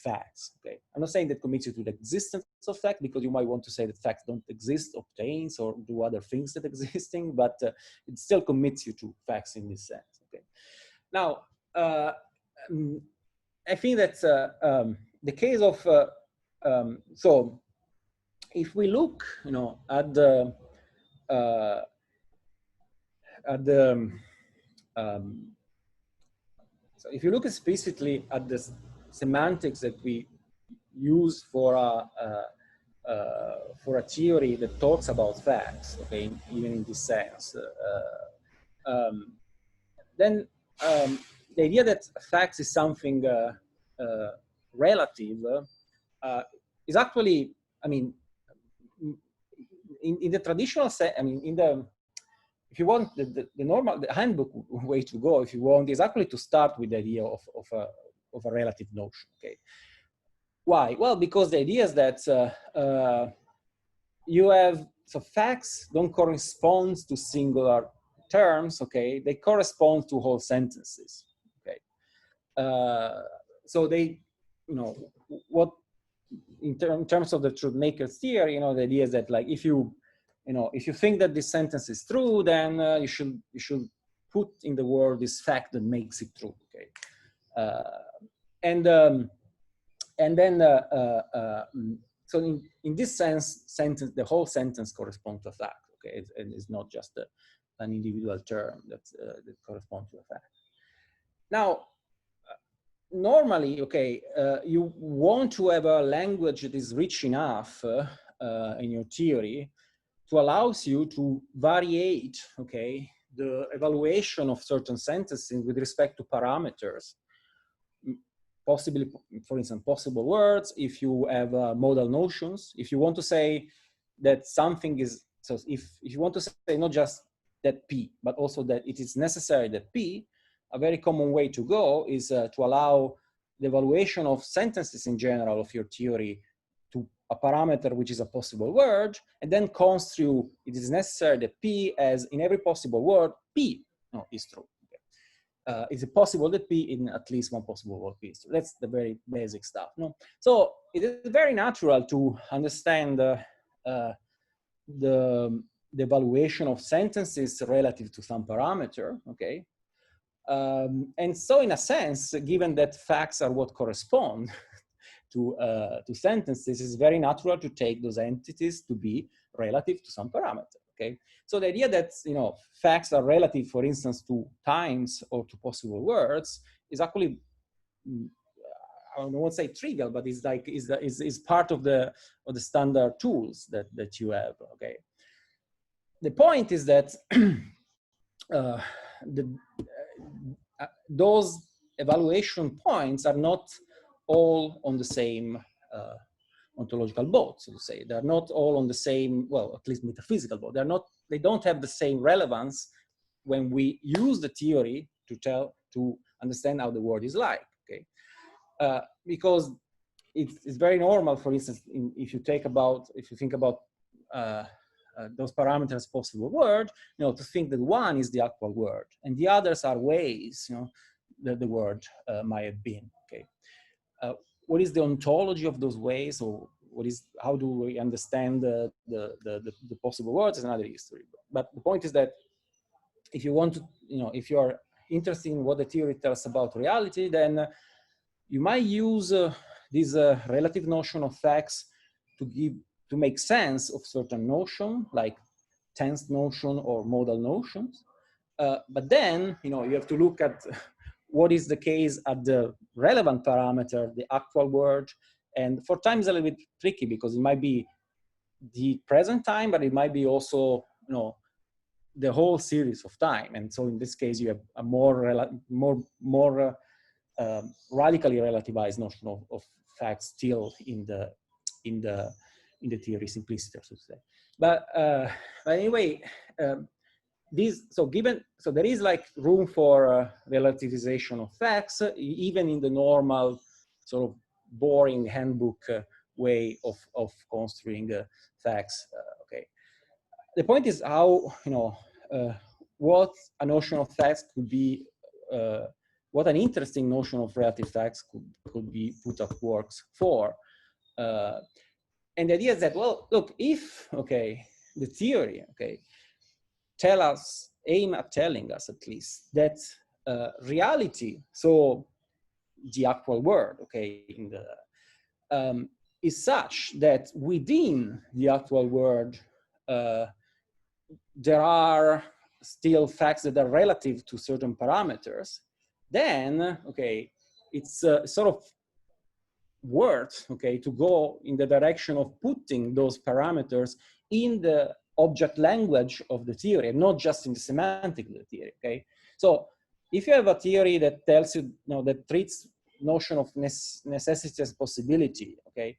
facts. Okay, I'm not saying that commits you to the existence of facts, because you might want to say that facts don't exist, obtains, or do other things that existing, but it still commits you to facts in this sense. Okay, now I think that's the case of so if we look, at the so if you look explicitly at the semantics that we use for a theory that talks about facts, okay, even in this sense, then the idea that facts is something relative is actually, I mean, in the traditional sense, I mean, if you want the normal, the handbook way to go, if you want, is actually to start with the idea of a relative notion. Okay, why? Well, because the idea is that you have, so facts don't correspond to singular terms. Okay, they correspond to whole sentences. Okay, so they, what in terms of the truth maker theory, the idea is that, like, if you think that this sentence is true, then you should put in the world this fact that makes it true. Okay, and then so in this sense, the whole sentence corresponds to a fact. Okay, and it's not just an individual term that corresponds to a fact. Now, normally, okay, you want to have a language that is rich enough in your theory to allow you to variate, okay, the evaluation of certain sentences with respect to parameters, possibly, for instance, possible words. If you have modal notions, if you want to say that something is, so if you want to say not just that P, but also that it is necessary that P, a very common way to go is to allow the evaluation of sentences in general of your theory to a parameter which is a possible word, and then construe it is necessary that P, as in every possible word, P is true. Okay. Is it possible that P in at least one possible word P is true? That's the very basic stuff. No? So it is very natural to understand the evaluation of sentences relative to some parameter. Okay. And so in a sense, given that facts are what correspond to sentences, it's very natural to take those entities to be relative to some parameter, okay? So the idea that, you know, facts are relative, for instance, to times or to possible words is actually, I don't want to say trivial, but it's like, is part of the standard tools that you have, okay? The point is that those evaluation points are not all on the same ontological boat, so to say. They're not all on the same, well, at least metaphysical boat. They don't have the same relevance when we use the theory to understand how the world is like, okay? Because it's very normal, for instance, if you think about those parameters possible word, you know, to think that one is the actual word and the others are ways, you know, that the word might have been, okay? What is the ontology of those ways, or how do we understand the possible words is another history. But the point is that if you want to, you know, if you are interested in what the theory tells about reality, then you might use this relative notion of facts to make sense of certain notion, like tense notion or modal notions. But then, you know, you have to look at what is the case at the relevant parameter, the actual word. And for time is a little bit tricky because it might be the present time, but it might be also, you know, the whole series of time. And so in this case, you have a more radically relativized notion of facts still in the theory simplicity, so to say. But anyway, so there is like room for relativization of facts, even in the normal sort of boring handbook way of construing facts. Okay. The point is how, you know, what a notion of facts could be, what an interesting notion of relative facts could be put at works for. And the idea is that, well, look, if, okay, the theory, okay, aim at telling us at least that reality, so the actual word, okay, in the, is such that within the actual word, there are still facts that are relative to certain parameters, then, okay, it's sort of worth, okay, to go in the direction of putting those parameters in the object language of the theory, and not just in the semantic of the theory, okay? So if you have a theory that tells you, you know, that treats notion of necessity as possibility, okay,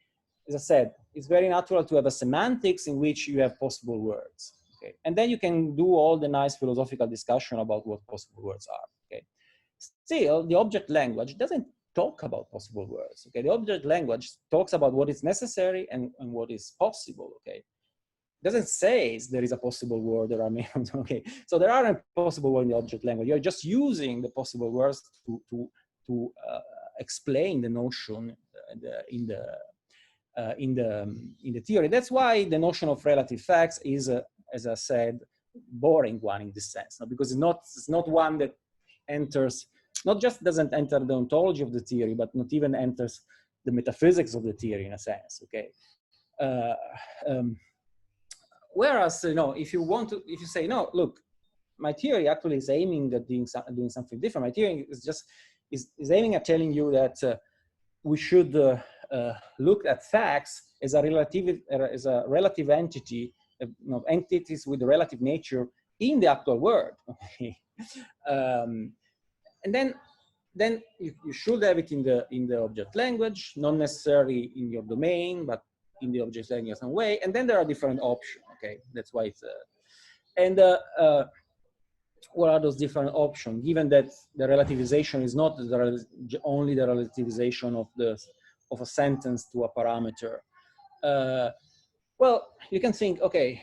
as I said, it's very natural to have a semantics in which you have possible words, okay? And then you can do all the nice philosophical discussion about what possible words are, okay? Still, the object language doesn't talk about possible words, okay? The object language talks about what is necessary and what is possible, okay? It doesn't say there is a possible word or okay? So there aren't possible words in the object language. You're just using the possible words to explain the notion in the theory. That's why the notion of relative facts is, as I said, boring one in this sense, no? Because it's not one that enters, not just doesn't enter the ontology of the theory, but not even enters the metaphysics of the theory in a sense, okay? Whereas, you know, if you say, no, look, my theory actually is aiming at doing something different. My theory is aiming at telling you that we should look at facts as a relative entity, you know, entities with relative nature in the actual world. Okay? And then you should have it in the object language, not necessarily in your domain, but in the object language in some way. And then there are different options. Okay, that's why it's what are those different options? Given that the relativization is not only the relativization of a sentence to a parameter. Well, you can think, okay,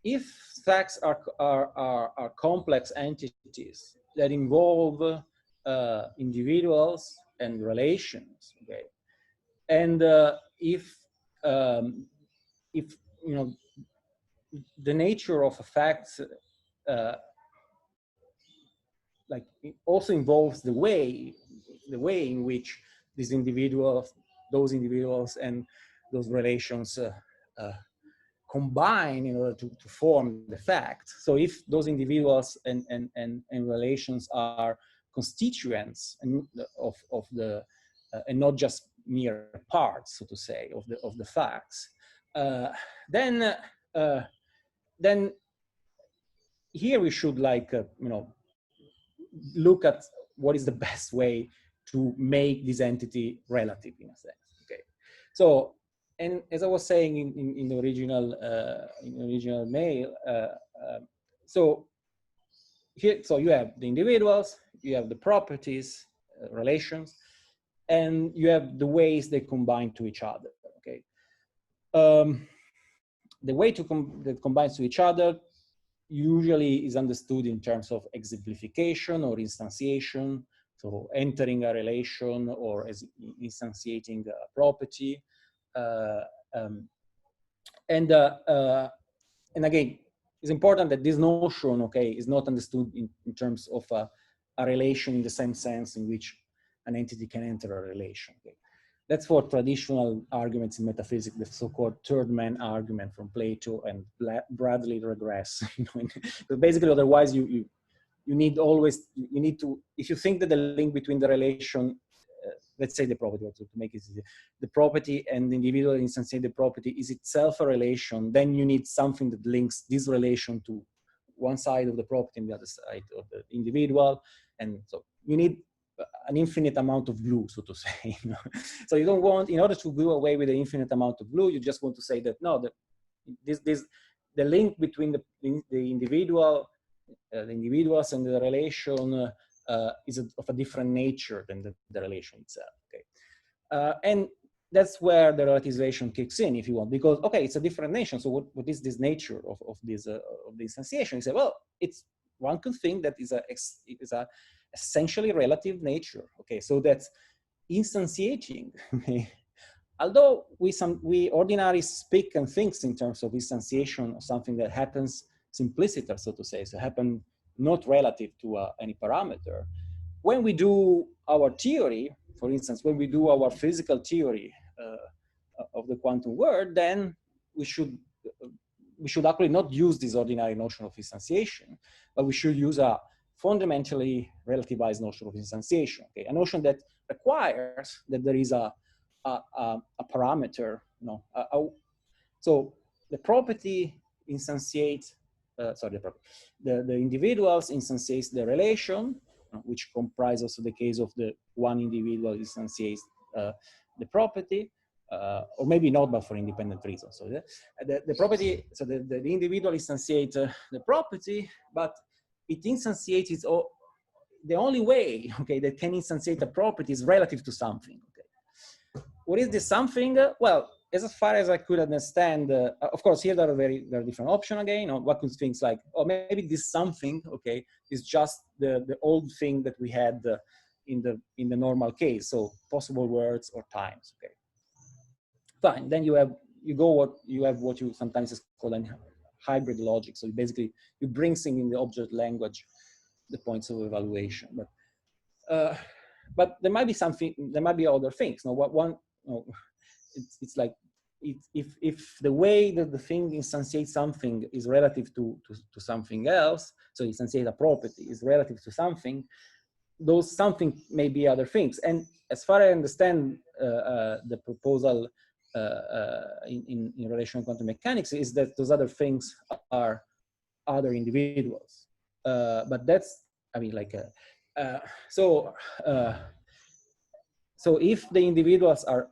if facts are complex entities that involve individuals and relations, okay, and if you know the nature of a fact like it also involves the way in which these individuals, those individuals, and those relations combine in order to form the fact. So if those individuals and relations are constituents of the and not just mere parts, so to say, of the facts, then here we should look at what is the best way to make this entity relative in a sense. Okay, so. And as I was saying in the original mail, so here, so you have the individuals, you have the properties, relations, and you have the ways they combine to each other. Okay, the way that combines to each other usually is understood in terms of exemplification or instantiation. So entering a relation or as instantiating a property. And again, it's important that this notion, okay, is not understood in terms of a relation in the same sense in which an entity can enter a relation. Okay? That's for traditional arguments in metaphysics, the so-called third man argument from Plato and Bradley regress. But basically, otherwise you need to, if you think that the link between the relation, let's say the property, to make it easy, the property and the individual instantiate the property is itself a relation, then you need something that links this relation to one side of the property and the other side of the individual. And so you need an infinite amount of glue, so to say. So you don't want, in order to do away with the infinite amount of glue, you just want to say that, no, the link between the individuals and the relation is of a different nature than the relation itself. Okay, and that's where the relativization kicks in, if you want, because okay, it's a different nature. So what is this nature of this of the instantiation? You say, well, it's one could think that is a essentially relative nature. Okay, so that's instantiating. Okay, although we ordinarily speak and think in terms of instantiation of something that happens simpliciter, so to say, so happen not relative to any parameter. When we do our theory, for instance, when we do our physical theory of the quantum world, then we should actually not use this ordinary notion of instantiation, but we should use a fundamentally relativized notion of instantiation. Okay, a notion that requires that there is a parameter. So the property instantiates. The individuals instantiates the relation, which comprises also the case of the one individual instantiates the property, or maybe not, but for independent reasons. So the property, so the individual instantiates the property, but it instantiates its the only way, okay, that can instantiate a property is relative to something. Okay, what is this something? Well, as far as I could understand, of course, here there are different options again. What could things like, oh, maybe this something, okay, is just the old thing that we had in the normal case. So possible words or times. Okay, fine. Then you have what you sometimes is called a hybrid logic. So basically you bring things in the object language, the points of evaluation. But there might be something. There might be other things. It's like if the way that the thing instantiates something is relative to something else, so instantiate a property is relative to something, those something may be other things. And as far as I understand the proposal in relational quantum mechanics is that those other things are other individuals. But that's, I mean, like, so if the individuals are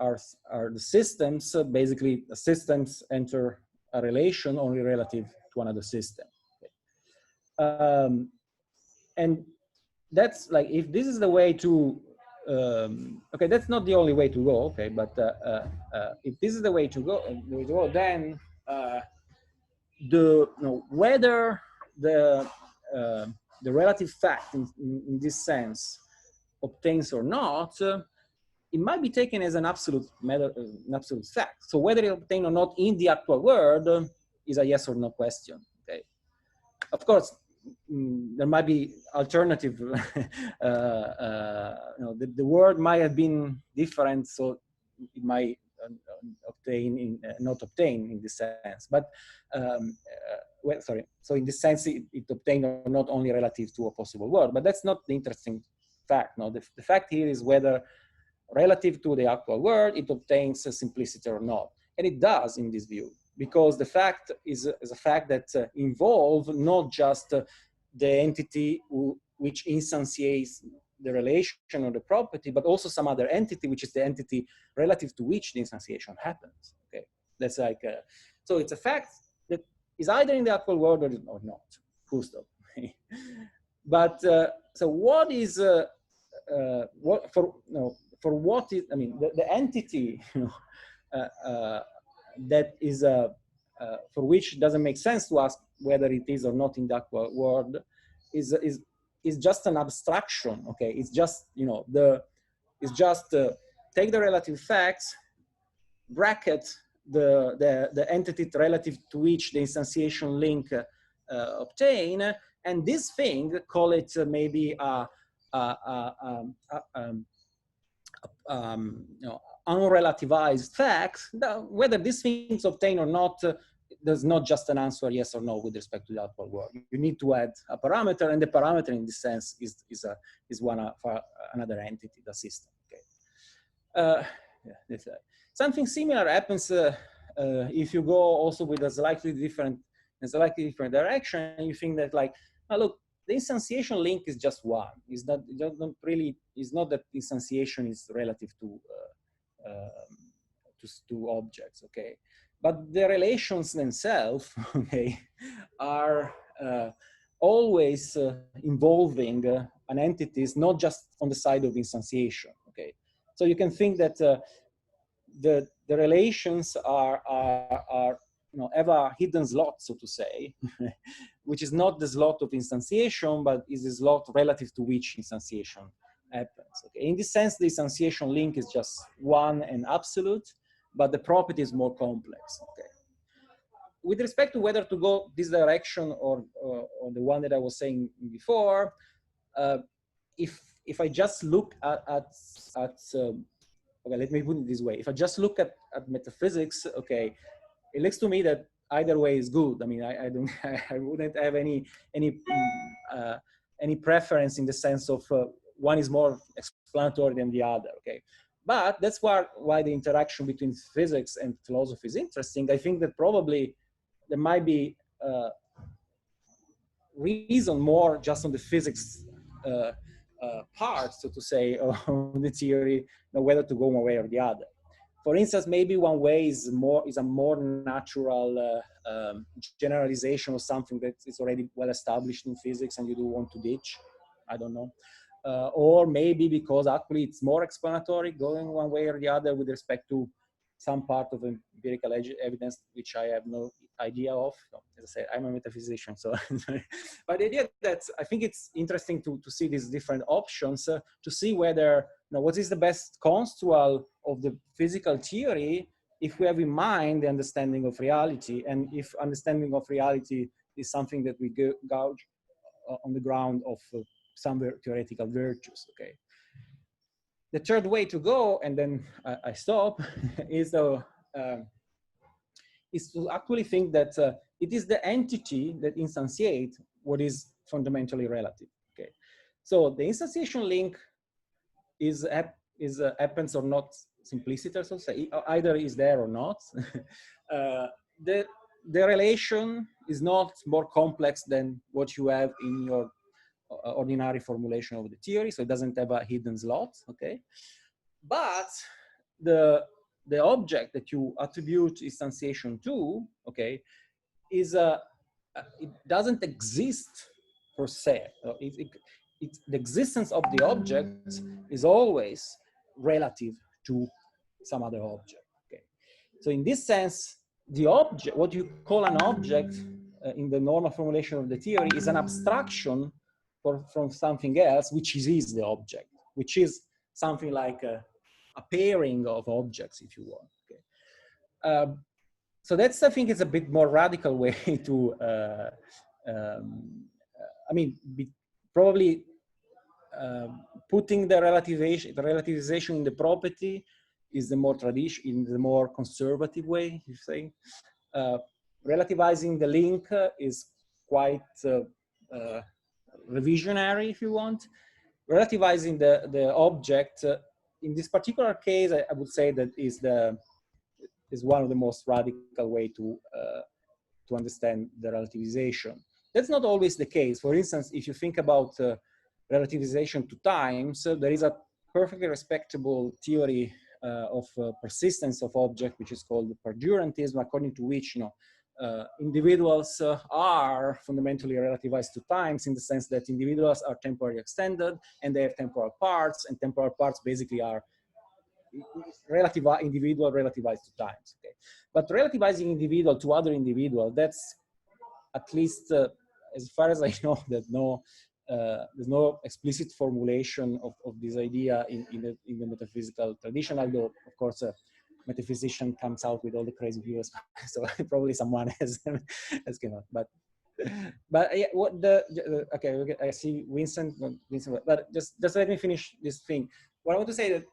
the systems, basically the systems enter a relation only relative to another system. Okay. And that's like, if this is the way to, okay, that's not the only way to go, okay, but if this is the way to go, then whether the relative fact in this sense obtains or not, it might be taken as an absolute matter, an absolute fact. So whether it obtains or not in the actual world is a yes or no question. Okay. Of course, there might be alternative. The word might have been different, so it might not obtain in this sense. But well, sorry. So in this sense, it obtained not only relative to a possible word, but that's not the interesting fact. No, the fact here is whether relative to the actual word it obtains a simplicity or not, and it does in this view, because the fact is a fact that involves not just the entity which instantiates the relation or the property, but also some other entity, which is the entity relative to which the instantiation happens. Okay, that's like so it's a fact that is either in the actual world or not. Full stop. But so what is what for? No, for what is? I mean, the entity that is for which doesn't make sense to ask whether it is or not in the actual world is just an abstraction. Okay, it's just take the relative facts, bracket the entity relative to which the instantiation link obtain, and this thing, call it maybe unrelativized facts. Whether these things obtain or not, there's not just an answer yes or no with respect to the actual world. You need to add a parameter, and the parameter in this sense is one for another entity, the system. Okay. Something similar happens if you go also with a slightly different direction. You think that like, oh, look, the instantiation link is just one. It's not that instantiation is relative to objects. Okay, but the relations themselves, okay, are always involving an entity, is not just on the side of instantiation. Okay, so you can think that the relations are have a hidden slot, so to say, which is not the slot of instantiation, but is the slot relative to which instantiation happens. Okay, in this sense, the instantiation link is just one and absolute, but the property is more complex. Okay, with respect to whether to go this direction or the one that I was saying before, if I just look at okay, let me put it this way. If I just look at metaphysics, okay, it looks to me that either way is good. I mean, I don't, I wouldn't have any preference in the sense of one is more explanatory than the other. Okay, but that's why the interaction between physics and philosophy is interesting. I think that probably there might be reason more just on the physics part, so to say, on the theory, whether to go one way or the other. For instance, maybe one way is a more natural generalization of something that is already well established in physics and you do want to ditch. I don't know. Or maybe because actually it's more explanatory going one way or the other with respect to some part of empirical evidence, which I have no idea of. As I said, I'm a metaphysician, so. But the idea that I think it's interesting to see these different options, to see whether, what is the best construal of the physical theory if we have in mind the understanding of reality, and if understanding of reality is something that we gauge on the ground of some theoretical virtues. Okay. The third way to go, and then I stop, is to actually think that it is the entity that instantiates what is fundamentally relative. Okay, so the instantiation link happens or not simpliciter, so to say, either is there or not. The relation is not more complex than what you have in your ordinary formulation of the theory, so it doesn't have a hidden slot. Okay, but the object that you attribute instantiation to, okay, is it doesn't exist per se. The existence of the object is always relative to some other object. Okay, so in this sense, the object, what you call an object in the normal formulation of the theory, is an abstraction from something else, which is the object, which is something like a pairing of objects, if you want. Okay. So that's, I think, is a bit more radical way to I mean, probably putting the relativization in the property is the more in the more conservative way, you say. Relativizing the link is quite revisionary, if you want. Relativizing the object, in this particular case, I would say that is one of the most radical way to understand the relativization. That's not always the case. For instance, if you think about relativization to times, there is a perfectly respectable theory of persistence of object, which is called perdurantism, according to which, you know, individuals are fundamentally relativized to times, in the sense that individuals are temporally extended and they have temporal parts, and temporal parts basically are individual relativized to times. Okay, but relativizing individual to other individual, that's at least as far as I know, that there's no explicit formulation of this idea in the metaphysical tradition, although of course metaphysician comes out with all the crazy views, so probably someone has came out. But yeah, what okay, I see Vincent, but just let me finish this thing. What I want to say that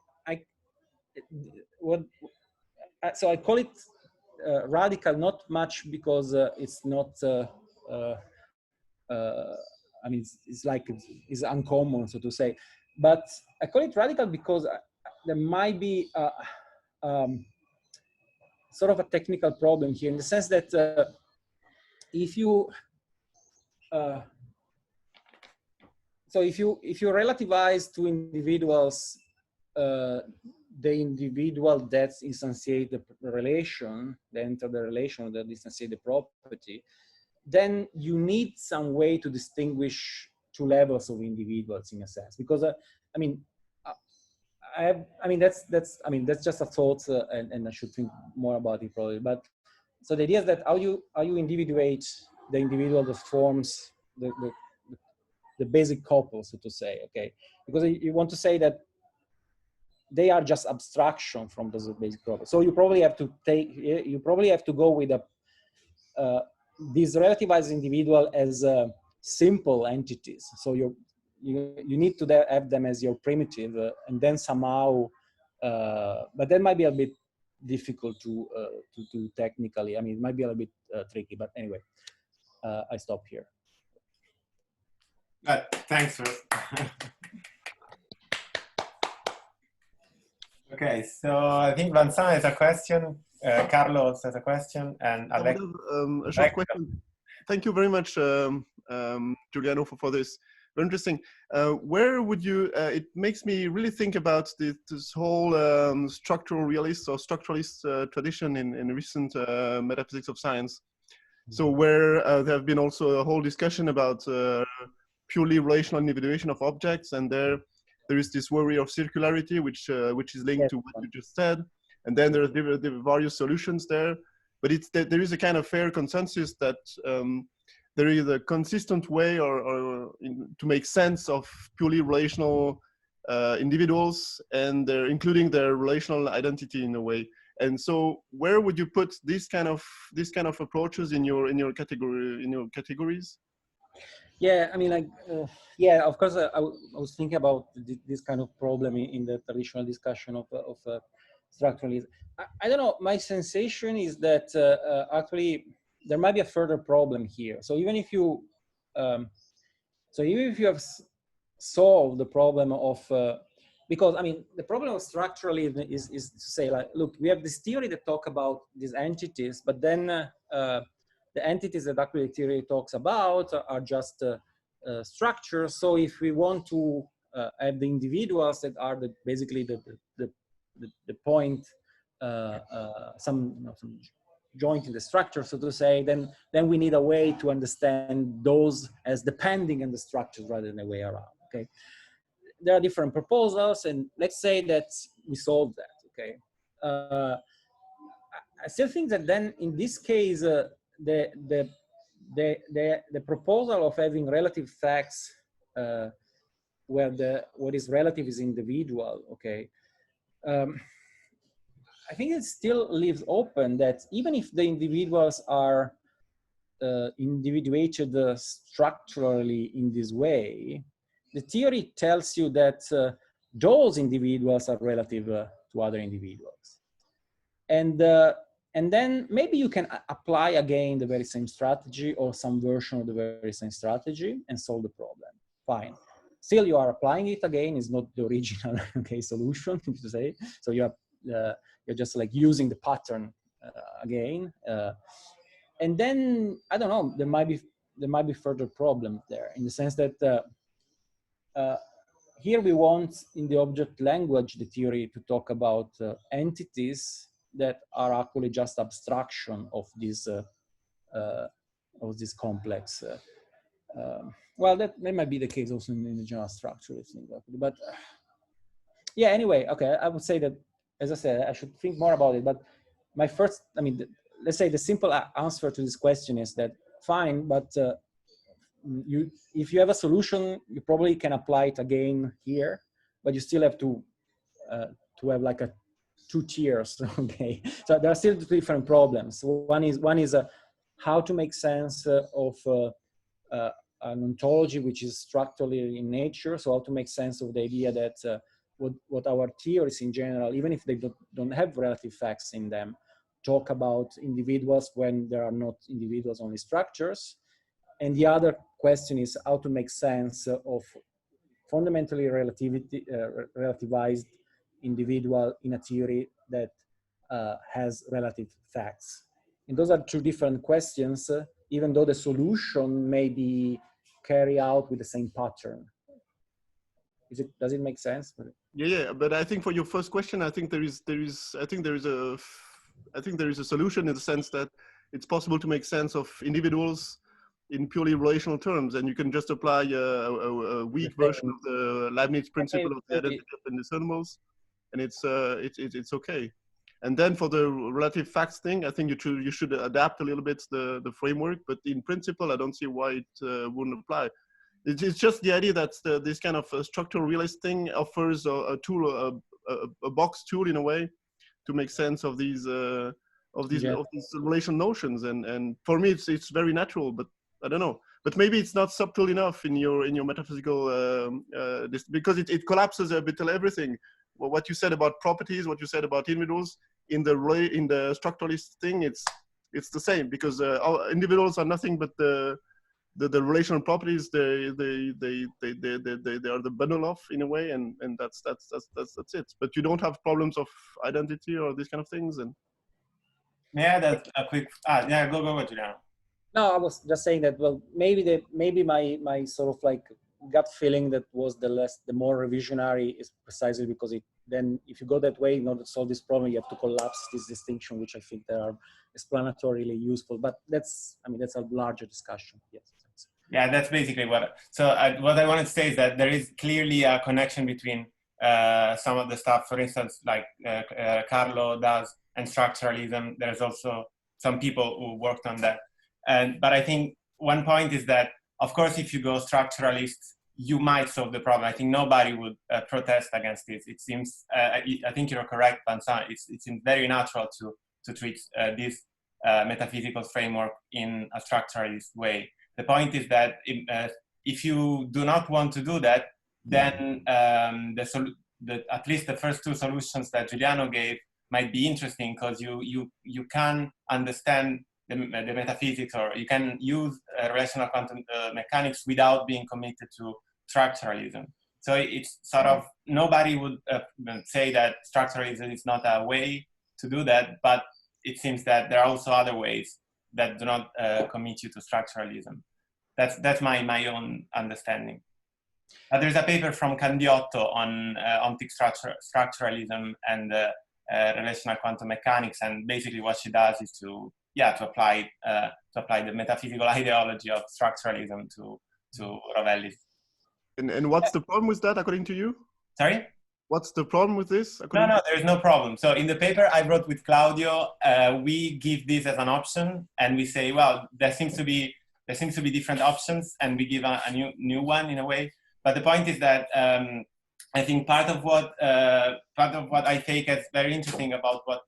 so I call it radical, not much because it's not. I mean, it's like it's uncommon, so to say, but I call it radical because there might be sort of a technical problem here, in the sense that if you so if you relativize to individuals the individual that instantiate the relation, they enter the relation that instantiate the property, then you need some way to distinguish two levels of individuals, in a sense, because I mean, I mean that's just a thought, and I should think more about it probably. But so the idea is that how you individuate the individual that forms the basic couple, so to say, okay? Because you want to say that they are just abstraction from those basic couple. So you probably have to go with these relativized individual as simple entities. So you need to have them as your primitive, and then somehow, but that might be a bit difficult to do technically. I mean, it might be a little bit tricky, but anyway, I stop here. Thanks. Okay, so I think Vincent has a question. Carlo also has a question, and Alex. A short question. Thank you very much, Giuliano, for this. Very interesting. Where would you? It makes me really think about this whole structural realist or structuralist tradition in recent metaphysics of science. So where there have been also a whole discussion about purely relational individuation of objects, and there is this worry of circularity, which is linked to what you just said. And then there are various solutions there, but there is a kind of fair consensus that there is a consistent way to make sense of purely relational individuals, and including their relational identity in a way. And so, where would you put this kind of approaches in your categories? Yeah, I mean, like, yeah, of course, I was thinking about this kind of problem in the traditional discussion of structuralism. I don't know, my sensation is that actually there might be a further problem here. So even if you, have solved the problem of, because I mean, the problem of structuralism is to say, like, look, we have this theory that talk about these entities, but then the entities that actually the theory talks about are just structures. So if we want to have the individuals that are basically the point, some joint in the structure, so to say, then we need a way to understand those as depending on the structures rather than the way around. Okay, there are different proposals, and let's say that we solve that. Okay, I still think that then in this case, the proposal of having relative facts where what is relative is individual, okay, I think it still leaves open that even if the individuals are individuated structurally in this way, the theory tells you that those individuals are relative to other individuals. And then maybe you can apply again the very same strategy or some version of the very same strategy and solve the problem. Fine. Still, you are applying it again. It's not the original solution, to say. So you're just like using the pattern again. And then I don't know. There might be further problems there in the sense that here we want in the object language the theory to talk about entities that are actually just abstraction of this complex. Well, that might be the case also in the general structure, but yeah. Anyway, okay. I would say that, as I said, I should think more about it. But my first, I mean, let's say the simple answer to this question is that fine, but if you have a solution, you probably can apply it again here, but you still have to have like a 2 tiers. Okay, so there are still 2 different problems. One is how to make sense of an ontology which is structurally in nature. So how to make sense of the idea that what our theories in general, even if they don't have relative facts in them, talk about individuals when there are not individuals, only structures. And the other question is how to make sense of fundamentally relativized individual in a theory that has relative facts. And those are 2 different questions, even though the solution may be carried out with the same pattern. Does it make sense? Yeah. But I think for your first question, I think there is a solution in the sense that it's possible to make sense of individuals in purely relational terms, and you can just apply a weak version of the Leibniz principle of the identity of indiscernibles, and it's okay. And then for the relative facts thing, I think you should adapt a little bit the framework, but in principle, I don't see why it wouldn't apply. It's just the idea that this kind of structural realist thing offers a tool, a box tool in a way, to make sense of these relational notions. And for me, it's very natural, but I don't know. But maybe it's not subtle enough in your metaphysical because it collapses a bit everything. Well, what you said about properties, what you said about individuals in the structuralist thing, it's the same, because individuals are nothing but the relational properties. They are the bundle of, in a way, and that's it. But you don't have problems of identity or these kind of things. And yeah, that's a quick. Go, Giuliano. No, I was just saying that. Well, maybe my sort of like gut feeling that was the more revisionary is precisely because then if you go that way in order to solve this problem, you have to collapse this distinction, which I think they are explanatorily useful. But that's a larger discussion. Yes. Yeah, that's basically what. So what I wanted to say is that there is clearly a connection between some of the stuff, for instance, like Carlo does, and structuralism. There's also some people who worked on that. But I think one point is that, of course, if you go structuralist, you might solve the problem. I think nobody would protest against this. It seems, I think you're correct, Vincent. It seems very natural to treat this metaphysical framework in a structuralist way. The point is that if you do not want to do that, then at least the first 2 solutions that Giuliano gave might be interesting, because you can understand the metaphysics, or you can use relational quantum mechanics without being committed to structuralism. So it's sort of, nobody would say that structuralism is not a way to do that, but it seems that there are also other ways that do not commit you to structuralism. That's my own understanding. There's a paper from Candiotto on ontic structuralism and relational quantum mechanics, and basically what she does is to apply the metaphysical ideology of structuralism to Rovelli. And what's the problem with that, according to you? Sorry? What's the problem with this? No, there is no problem. So in the paper I wrote with Claudio, we give this as an option, and we say, well, there seems to be different options, and we give a new one in a way. But the point is that I think part of what I take as very interesting about what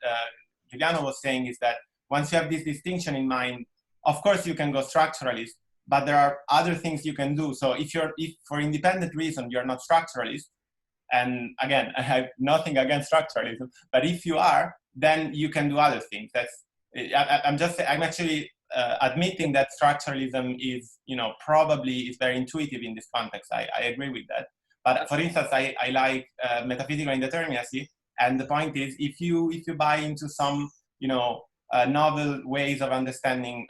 Giuliano was saying is that once you have this distinction in mind, of course you can go structuralist, but there are other things you can do. So if for independent reason you're not structuralist, and again, I have nothing against structuralism, but if you are, then you can do other things. I'm actually admitting that structuralism is, probably is very intuitive in this context. I agree with that. But for instance, I like metaphysical indeterminacy, and the point is, if you buy into some, novel ways of understanding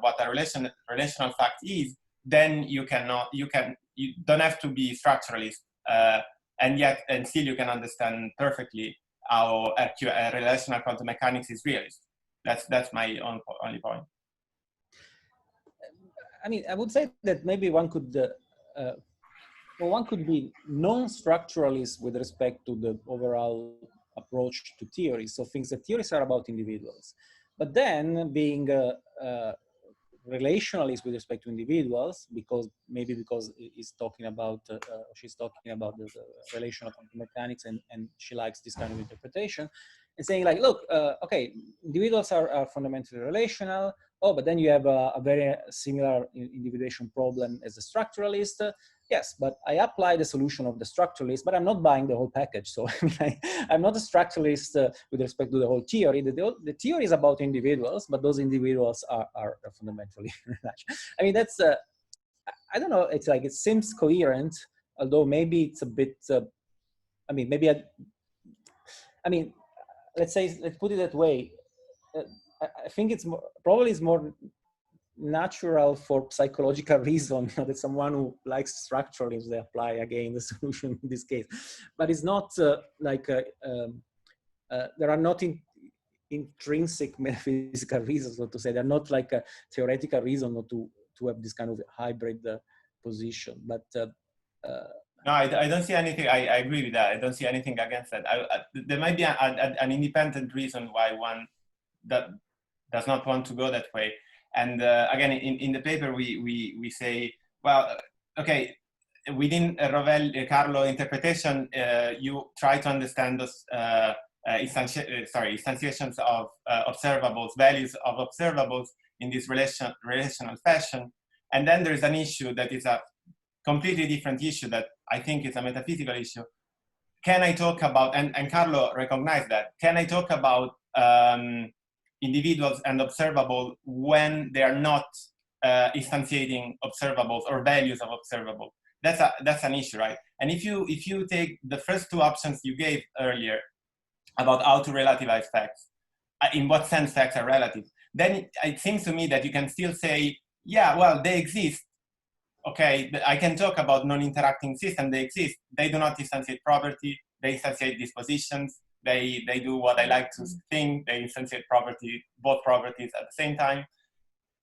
what a relational fact is, then you don't have to be structuralist, and still you can understand perfectly how relational quantum mechanics is realist. That's my only point. I mean, I would say that maybe one could be non-structuralist with respect to the overall approach to theories. So things that theories are about individuals, but then being relationalist with respect to individuals, because he's talking about, she's talking about the relational quantum mechanics, and she likes this kind of interpretation, and saying like, look, okay, individuals are fundamentally relational. Oh, but then you have a very similar individuation problem as a structuralist. Yes, but I apply the solution of the structuralist, but I'm not buying the whole package. So I'm not a structuralist with respect to the whole theory. The theory is about individuals, but those individuals are fundamentally relational. I mean, that's, I don't know, it's like, it seems coherent, although maybe it's a bit, I mean, let's put it that way. I think it's probably more natural for psychological reason that someone who likes structuralism, they apply again the solution in this case. But it's not there are not intrinsic metaphysical reasons, so to say. They're not like a theoretical reason to have this kind of hybrid position. But no, I don't see anything. I agree with that. I don't see anything against that. There might be an independent reason why one that does not want to go that way. And again, in the paper, we say, well, okay, within Rovelli, Carlo interpretation, you try to understand those instantiations of observables, values of observables in this relational fashion. And then there's an issue that is a completely different issue that I think is a metaphysical issue. Can I talk about, and Carlo recognized that, can I talk about individuals and observable when they are not instantiating observables or values of observable? That's an issue, right? And if you take the first two options you gave earlier about how to relativize facts, in what sense facts are relative, then it seems to me that you can still say, yeah, well, they exist. Okay, I can talk about non-interacting systems. They exist. They do not instantiate property. They instantiate dispositions. They do what I like to think. They instantiate both properties at the same time.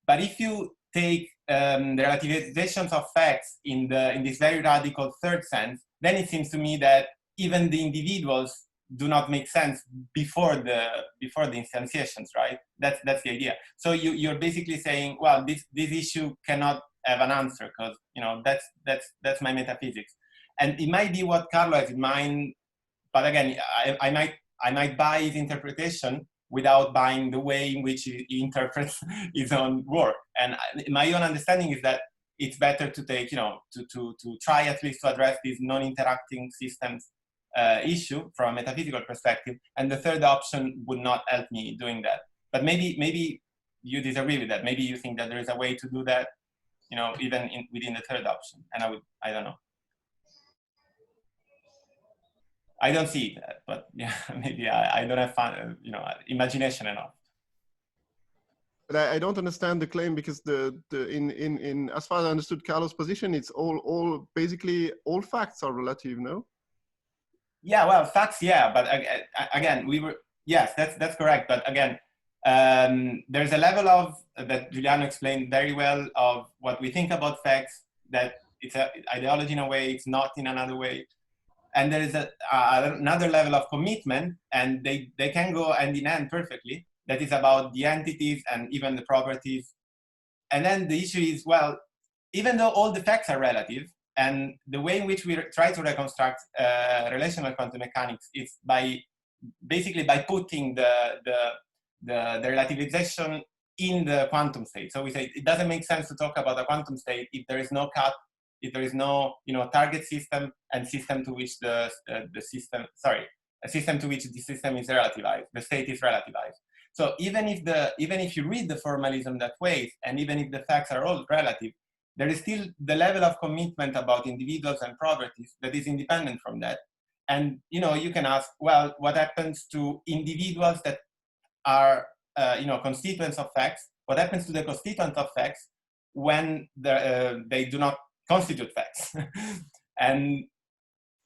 But if you take the relativizations of facts in this very radical third sense, then it seems to me that even the individuals do not make sense before the instantiations, right? That's the idea. So you're basically saying, well, this issue cannot have an answer because that's my metaphysics, and it might be what Carlo has in mind. But again, I might buy his interpretation without buying the way in which he interprets his own work. And my own understanding is that it's better to take, to try at least to address this non-interacting systems issue from a metaphysical perspective. And the third option would not help me doing that. But maybe you disagree with that. Maybe you think that there is a way to do that, even within the third option. And I don't know. I don't see that, but yeah, maybe I don't have fun, imagination enough. But I don't understand the claim, because in as far as I understood Carlo's position, it's basically all facts are relative, no? Yeah, well, facts, yeah, but again, yes, that's correct. But again, there's a level of that Giuliano explained very well of what we think about facts, that it's an ideology in a way, it's not in another way. And there is another level of commitment, and they can go hand in hand perfectly. That is about the entities and even the properties. And then the issue is, well, even though all the facts are relative, and the way in which we try to reconstruct relational quantum mechanics is basically by putting the relativization in the quantum state. So we say it doesn't make sense to talk about a quantum state if there is no cut, if there is no target system and system to which a system to which the system is relativized, the state is relativized. So even if you read the formalism that way, and even if the facts are all relative, there is still the level of commitment about individuals and properties that is independent from that. And you can ask, well, what happens to individuals that are constituents of facts? What happens to the constituents of facts when they do not constitute facts? And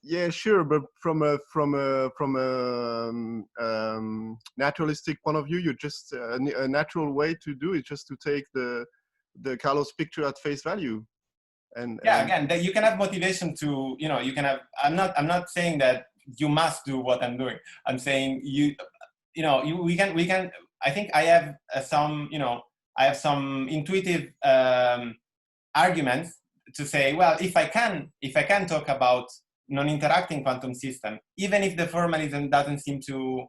yeah, sure, but from a naturalistic point of view, you just a natural way to do it just to take the Carlo's picture at face value. And again, that you can have motivation to you can have. I'm not saying that you must do what I'm doing. I'm saying we can. I think I have some intuitive arguments to say, well, if I can talk about non-interacting quantum system, even if the formalism doesn't seem to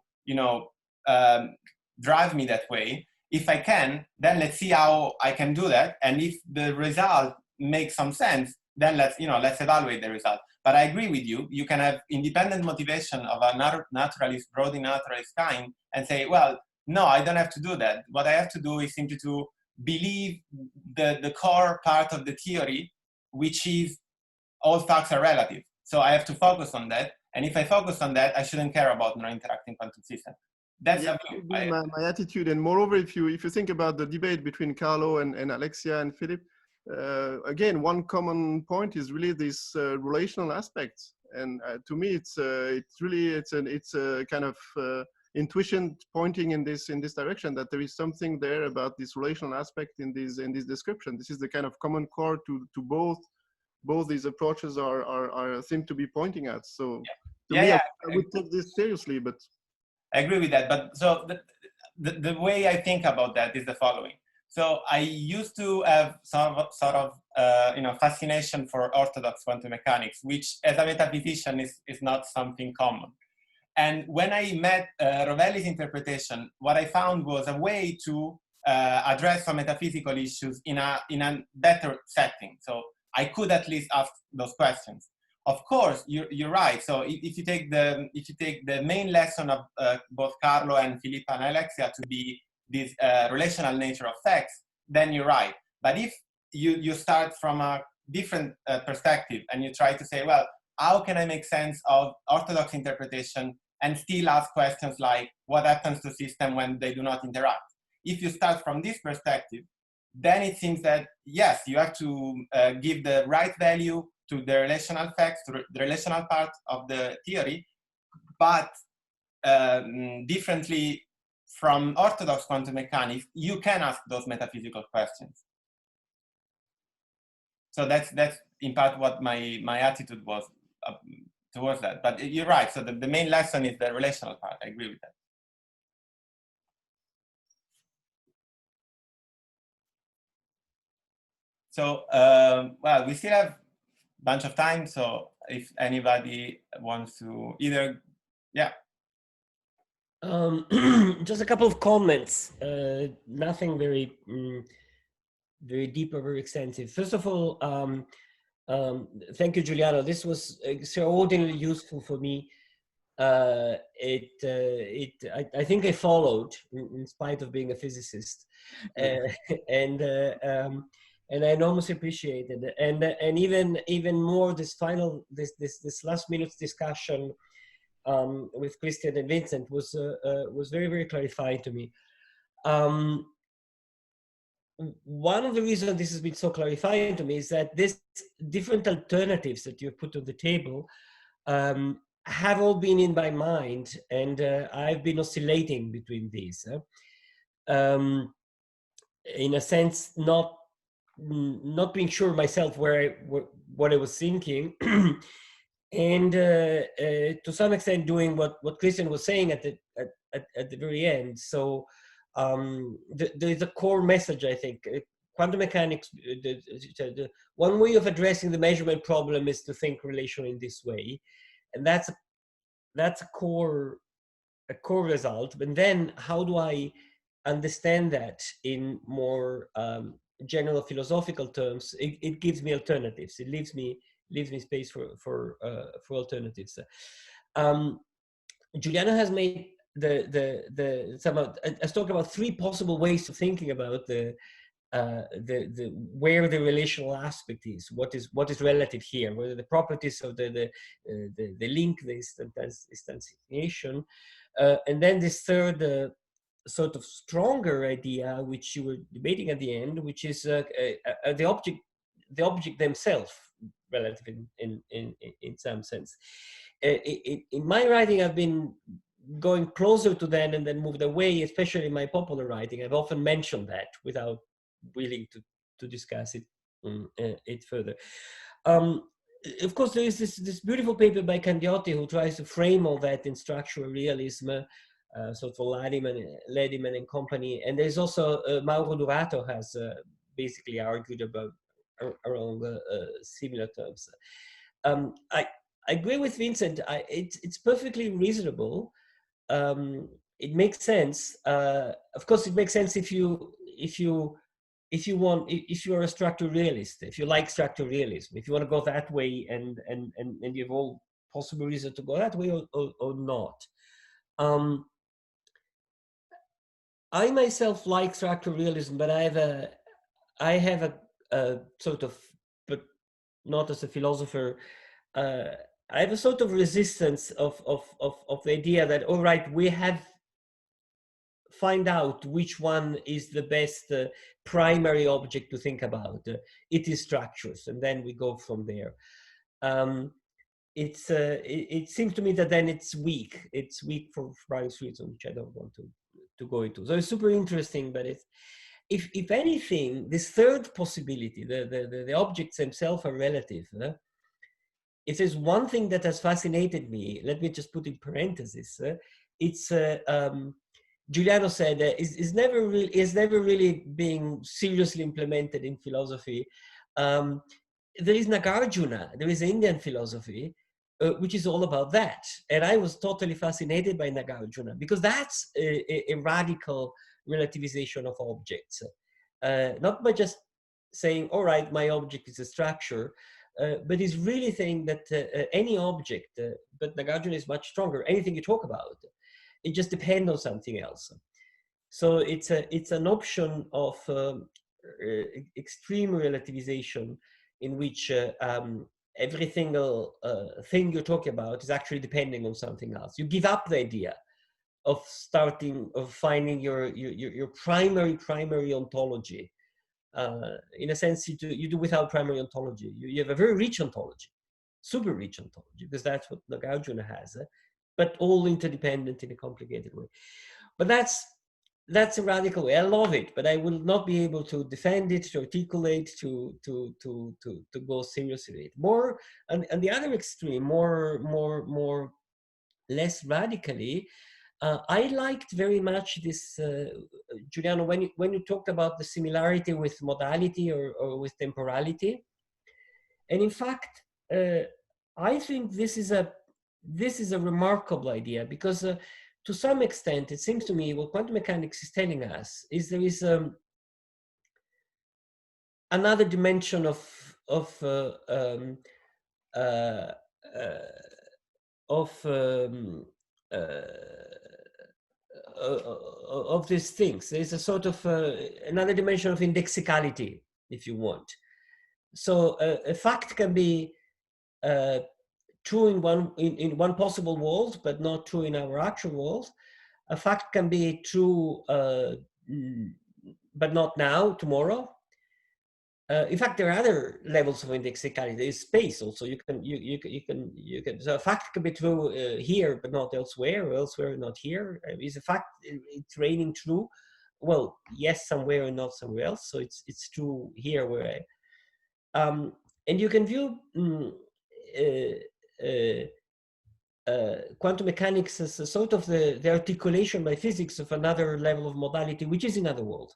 drive me that way, if I can, then let's see how I can do that. And if the result makes some sense, then let's evaluate the result. But I agree with you. You can have independent motivation of a naturalist, broadly naturalist kind, and say, well, no, I don't have to do that. What I have to do is simply to believe the core part of the theory, which is all facts are relative. So I have to focus on that. And if I focus on that, I shouldn't care about non-interacting quantum system. That's my attitude. And moreover, if you think about the debate between Carlo and Alexia and Philip, again, one common point is really this relational aspect. And to me, it's a kind of intuition pointing in this direction, that there is something there about this relational aspect in this description. This is the kind of common core to both these approaches are seem to be pointing at. So to me, I would take this seriously, but I agree with that. But so the way I think about that is the following. So I used to have sort of fascination for orthodox quantum mechanics, which as a metaphysician is not something common. And when I met Rovelli's interpretation, what I found was a way to address some metaphysical issues in a better setting. So I could at least ask those questions. Of course, you're right. So if you take the main lesson of both Carlo and Filippa and Alexia to be this relational nature of facts, then you're right. But if you start from a different perspective and you try to say, well, how can I make sense of orthodox interpretation and still ask questions like, what happens to systems when they do not interact? If you start from this perspective, then it seems that, yes, you have to give the right value to the relational facts, to the relational part of the theory, but differently from orthodox quantum mechanics, you can ask those metaphysical questions. So that's in part what my attitude was towards that. But you're right. So the main lesson is the relational part. I agree with that. So well, we still have a bunch of time. So if anybody wants to either, yeah. Just a couple of comments. Nothing very very deep or very extensive. First of all, thank you, Giuliano. This was extraordinarily useful for me. I think I followed in spite of being a physicist, and I enormously appreciated it. And even more this last minute's discussion with Christian and Vincent was very, very clarifying to me. One of the reasons this has been so clarifying to me is that these different alternatives that you've put on the table have all been in my mind, and I've been oscillating between these. In a sense, not being sure myself what I was thinking, and to some extent doing what Christian was saying at the very end. So there is a core message, I think. Quantum mechanics, the one way of addressing the measurement problem is to think relational in this way, and that's a core result. But then how do I understand that in more general philosophical terms, it gives me alternatives. It leaves me space for alternatives. Giuliano has made has talked about three possible ways of thinking about where the relational aspect is, what is relative here, whether the properties of the link, the instantiation, and then this third sort of stronger idea, which you were debating at the end, which is the object themselves relative in some sense. In my writing, I've been going closer to that and then moved away, especially in my popular writing. I've often mentioned that without willing to discuss it further. Of course, there is this beautiful paper by Candiotti who tries to frame all that in structural realism, sort of Lediman and company. And there's also Mauro Durato has basically argued about around similar terms. I agree with Vincent. It's perfectly reasonable. It makes sense. Of course, it makes sense if you are a structural realist, if you like structural realism, if you want to go that way, and you have all possible reasons to go that way or not. I myself like structural realism, but I have a sort of, but not as a philosopher. I have a sort of resistance of the idea that, all right, we have find out which one is the best primary object to think about. It is structures, and then we go from there. It seems to me that then it's weak. It's weak for various reasons, which I don't want to go into. So it's super interesting, but if anything, this third possibility, the objects themselves are relative. If there's one thing that has fascinated me, let me just put in parentheses. It's Giuliano said is never really being seriously implemented in philosophy. There is Nagarjuna, there is Indian philosophy, which is all about that. And I was totally fascinated by Nagarjuna because that's a radical relativization of objects. Not by just saying, all right, my object is a structure, but is really saying that any object, but Nagarjuna is much stronger, anything you talk about, it just depends on something else. So it's an option of extreme relativization in which every single thing you're talking about is actually depending on something else. You give up the idea of finding your primary ontology. In a sense, you do without primary ontology. You have a very rich ontology, super rich ontology, because that's what Nagarjuna has, but all interdependent in a complicated way. But that's a radical way. I love it, but I will not be able to defend it, to articulate, to go seriously. More on the other extreme, more less radically. I liked very much this, Giuliano, when you talked about the similarity with modality or with temporality. And in fact, I think this is a remarkable idea because to some extent, it seems to me what quantum mechanics is telling us is there is another dimension of these things. There's a sort of another dimension of indexicality, if you want. So a fact can be true in one possible world, but not true in our actual world. A fact can be true, but not now, tomorrow. In fact, there are other levels of indexicality. There is space also. You can. So a fact can be true here, but not elsewhere, or elsewhere, not here. Is a fact it's raining true? Well, yes, somewhere and not somewhere else. So it's true here where and you can view quantum mechanics as a sort of the articulation by physics of another level of modality, which is another world,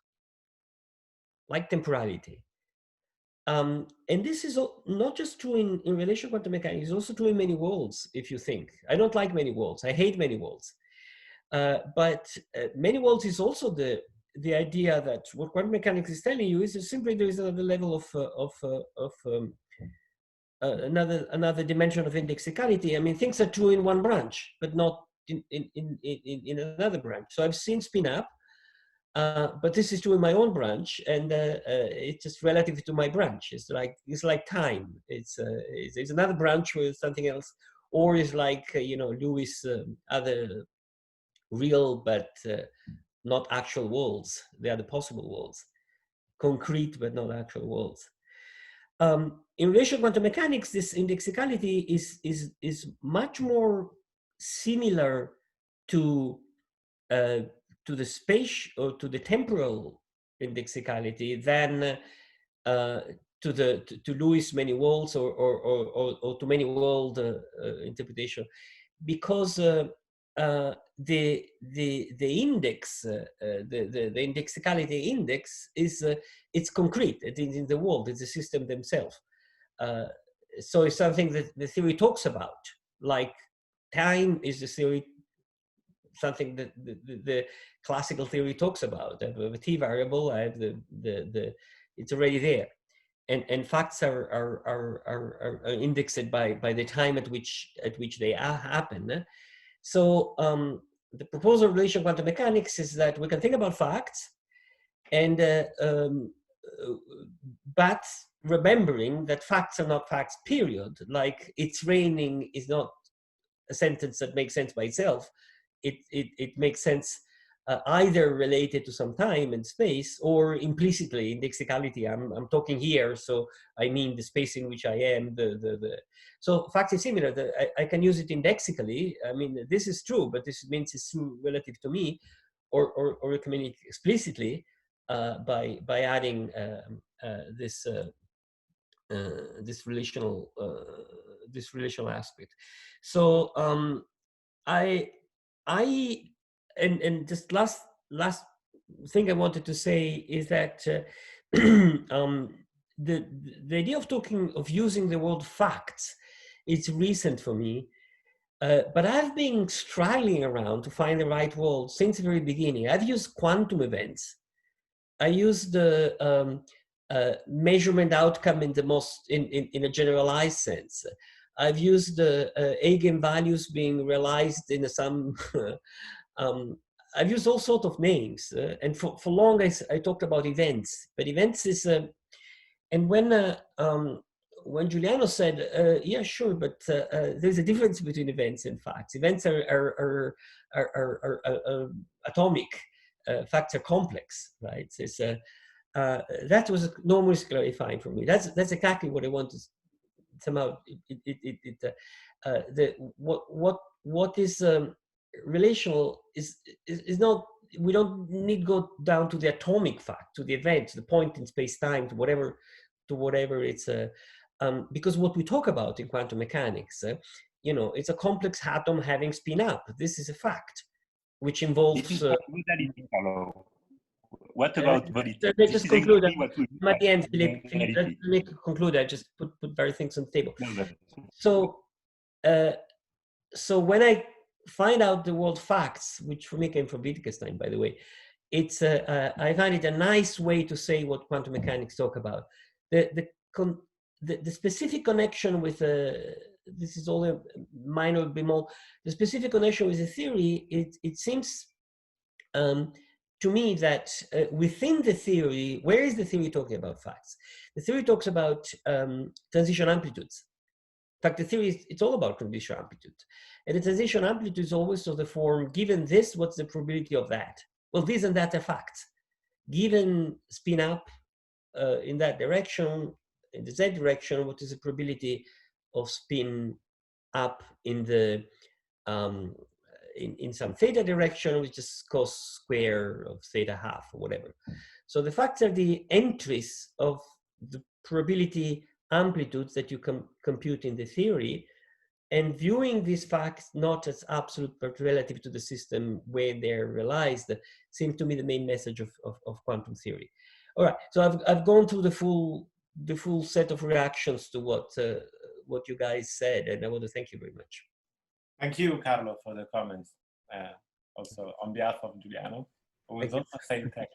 like temporality. And this is not just true in relation quantum mechanics, it's also true in many worlds, if you think. I don't like many worlds, I hate many worlds. But many worlds is also the idea that what quantum mechanics is telling you is simply there is another level of another dimension of indexicality. I mean, things are true in one branch, but not in another branch. So I've seen spin up, but this is true in my own branch, and it's just relative to my branch. It's like time. It's another branch with something else, or it's like you know, Lewis' other real but not actual worlds. They are the possible worlds, concrete but not actual worlds. In relational quantum mechanics, this indexicality is much more similar to the space or to the temporal indexicality than to Lewis many worlds or to many world interpretation, because the index, the indexicality index is it's concrete. It's in the world. It's the system themselves. So it's something that the theory talks about. Like time is the theory, something that the classical theory talks about. I have a t variable. I have it's already there, and facts are indexed by the time at which they happen. So the proposal of relational quantum mechanics is that we can think about facts, and but remembering that facts are not facts, period. Like it's raining is not a sentence that makes sense by itself. It makes sense either related to some time and space or implicitly indexicality. I'm talking here, so I mean the space in which I am. So facts is similar. I can use it indexically. I mean, this is true, but this means it's true relative to me, or we communicate explicitly by adding this relational aspect. So and just last thing I wanted to say is that the idea of using the word facts, it's recent for me, but I've been struggling around to find the right word since the very beginning. I've used quantum events. I used the measurement outcome in the most in a generalized sense. I've used the eigenvalues being realized in some. I've used all sorts of names, and for long I talked about events. But events is, and when Giuliano said, "Yeah, sure, but there's a difference between events and facts. Events are atomic. Facts are complex, right?" It's that was enormously clarifying for me. That's exactly what I wanted. Somehow, what is relational is not. We don't need to go down to the atomic fact, to the event, to the point in space-time, to whatever it's. Because what we talk about in quantum mechanics, you know, it's a complex atom having spin up. This is a fact, which involves. What about validity? Let me just conclude. I'm at the end, Philippe. Let me conclude. I just put various things on the table. So, so when I find out the word facts, which for me came from Wittgenstein, by the way, it's I find it a nice way to say what quantum mechanics talk about. The specific connection with this is all a minor bemol. The specific connection with the theory, it seems to me that within the theory, where is the theory talking about facts? The theory talks about transition amplitudes. In fact, the theory it's all about transition amplitude, and the transition amplitude is always of the form: given this, what's the probability of that? Well, this and that are facts. Given spin up in that direction, in the z direction, what is the probability of spin up in the in some theta direction, which is cos square of theta half or whatever. So the facts are the entries of the probability amplitudes that you can compute in the theory, and viewing these facts not as absolute but relative to the system where they're realized seems to me the main message of quantum theory. All right, so I've gone through the full set of reactions to what you guys said, and I want to thank you very much. Thank you, Carlo, for the comments. Also on behalf of Giuliano. was also saying tech.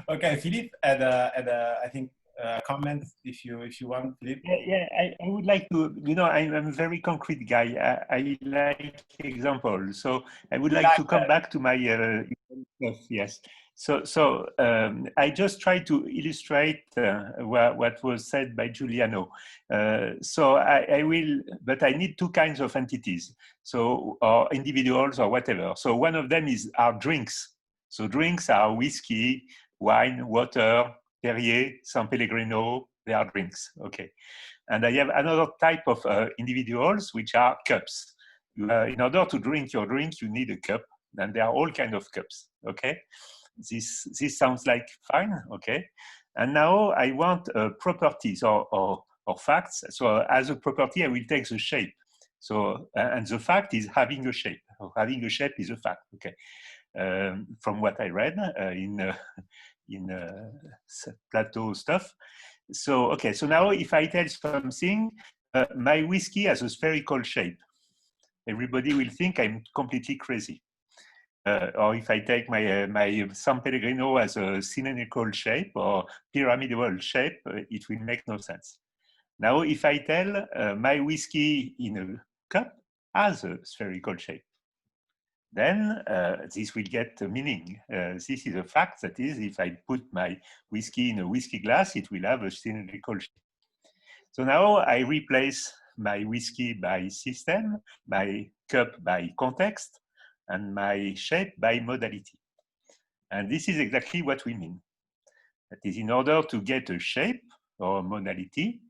Okay, Philippe had I think a comment if you want, Philippe. I would like to, I'm a very concrete guy. I like examples. So I would like to come back to my stuff, yes. So I just try to illustrate what was said by Giuliano. So I will, but I need two kinds of entities, so or individuals or whatever. So one of them is our drinks. So drinks are whiskey, wine, water, Perrier, San Pellegrino, they are drinks, okay. And I have another type of individuals, which are cups. In order to drink your drink, you need a cup, and there are all kinds of cups, okay. This sounds like fine, okay. And now I want properties or facts. So as a property, I will take the shape. So, and the fact is having a shape. Having a shape is a fact, okay. From what I read in Plato stuff. So, okay, so now if I tell something, my whiskey has a spherical shape. Everybody will think I'm completely crazy. Or if I take my San Pellegrino as a cylindrical shape or pyramidal shape, it will make no sense. Now, if I tell my whiskey in a cup has a spherical shape, then this will get a meaning. This is a fact, that is, if I put my whiskey in a whiskey glass, it will have a cylindrical shape. So now I replace my whiskey by system, my cup by context, and my shape by modality. And this is exactly what we mean. That is, in order to get a shape or modality,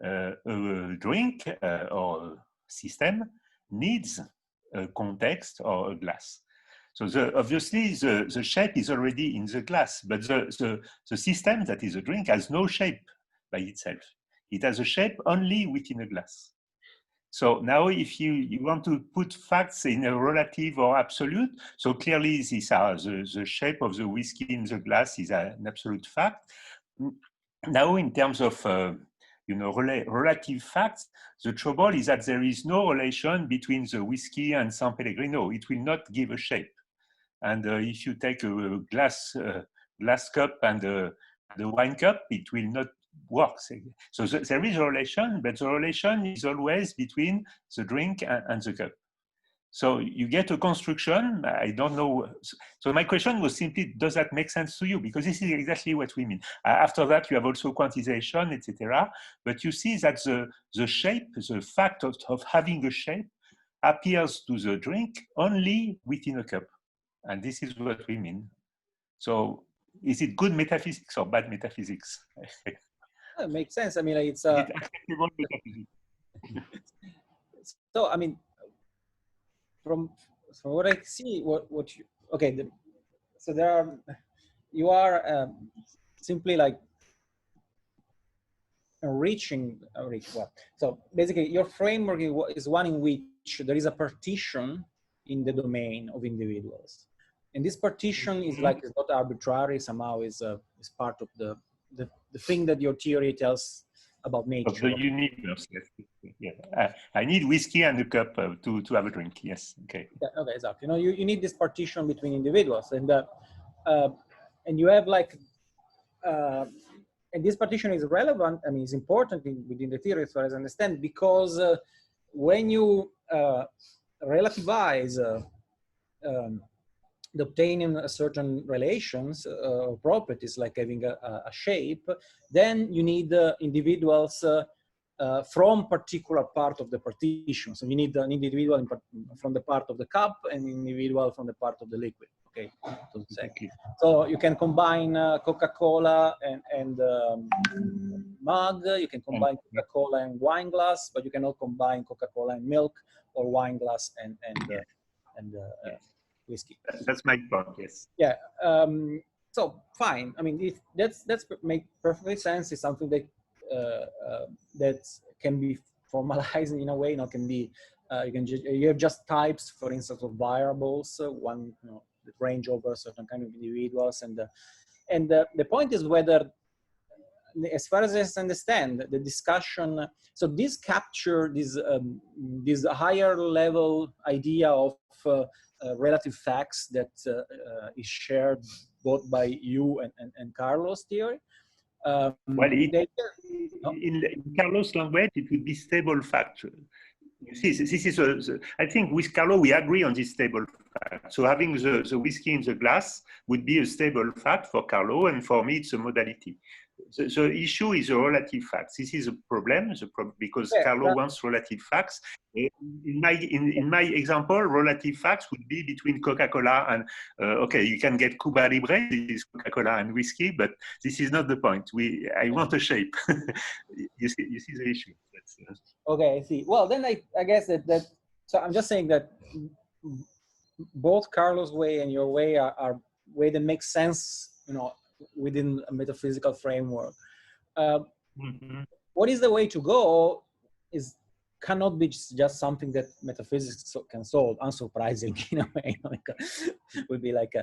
a drink or system needs a context or a glass. So obviously the shape is already in the glass, but the system that is a drink has no shape by itself. It has a shape only within a glass. So now if you want to put facts in a relative or absolute, so clearly these are the shape of the whiskey in the glass is an absolute fact. Now in terms of relative facts, the trouble is that there is no relation between the whiskey and San Pellegrino. It will not give a shape. And if you take a glass cup and a wine cup, it will not work. So there is a relation, but the relation is always between the drink and the cup. So you get a construction, I don't know. So my question was simply, does that make sense to you? Because this is exactly what we mean. After that, you have also quantization, etc. But you see that the shape, the fact of having a shape appears to the drink only within a cup. And this is what we mean. So is it good metaphysics or bad metaphysics? It makes sense. I mean, it's acceptable metaphysics. So, I mean, from what I see, so there are, you are simply like enriching, so basically your framework is one in which there is a partition in the domain of individuals. And this partition is like, it's not arbitrary, somehow is part of the thing that your theory tells about nature. Of the universe, yes. Yeah. I need whiskey and a cup to have a drink, yes, okay. Yeah, okay, exactly. You need this partition between individuals, and you have like, and this partition is relevant, I mean, it's important within the theory as far as I understand, because when you relativize the obtaining a certain relations or properties, like having a shape, then you need individuals from particular part of the partition. So you need an individual from the part of the cup and an individual from the part of the liquid. Okay, so you can combine Coca-Cola and mug. You can combine Coca-Cola and wine glass, but you cannot combine Coca-Cola and milk or wine glass and whiskey. That's my point. Yes. Yeah. So fine. I mean, if that's make perfectly sense. It's something that that can be formalized in a way. Can be you have just types, for instance, of variables. One that range over a certain kind of individuals, and the point is whether as far as I understand, the discussion, so this capture this higher level idea of relative facts that is shared both by you and Carlo's theory. Well, in Carlo's language, it would be stable fact. You see, this is I think with Carlo, we agree on this stable fact. So having the whiskey in the glass would be a stable fact for Carlo, and for me, it's a modality. The issue is a relative facts. This is a problem, because Carlo wants relative facts. In my example, relative facts would be between Coca-Cola and okay, you can get Cuba Libre, this is Coca-Cola and whiskey, but this is not the point. I want a shape. you see the issue. Okay, I see. Well, then I guess that so I'm just saying that both Carlo's way and your way are way that makes sense, you know, within a metaphysical framework. What is the way to go cannot be just something that metaphysics can solve, unsurprisingly in a way. Would be like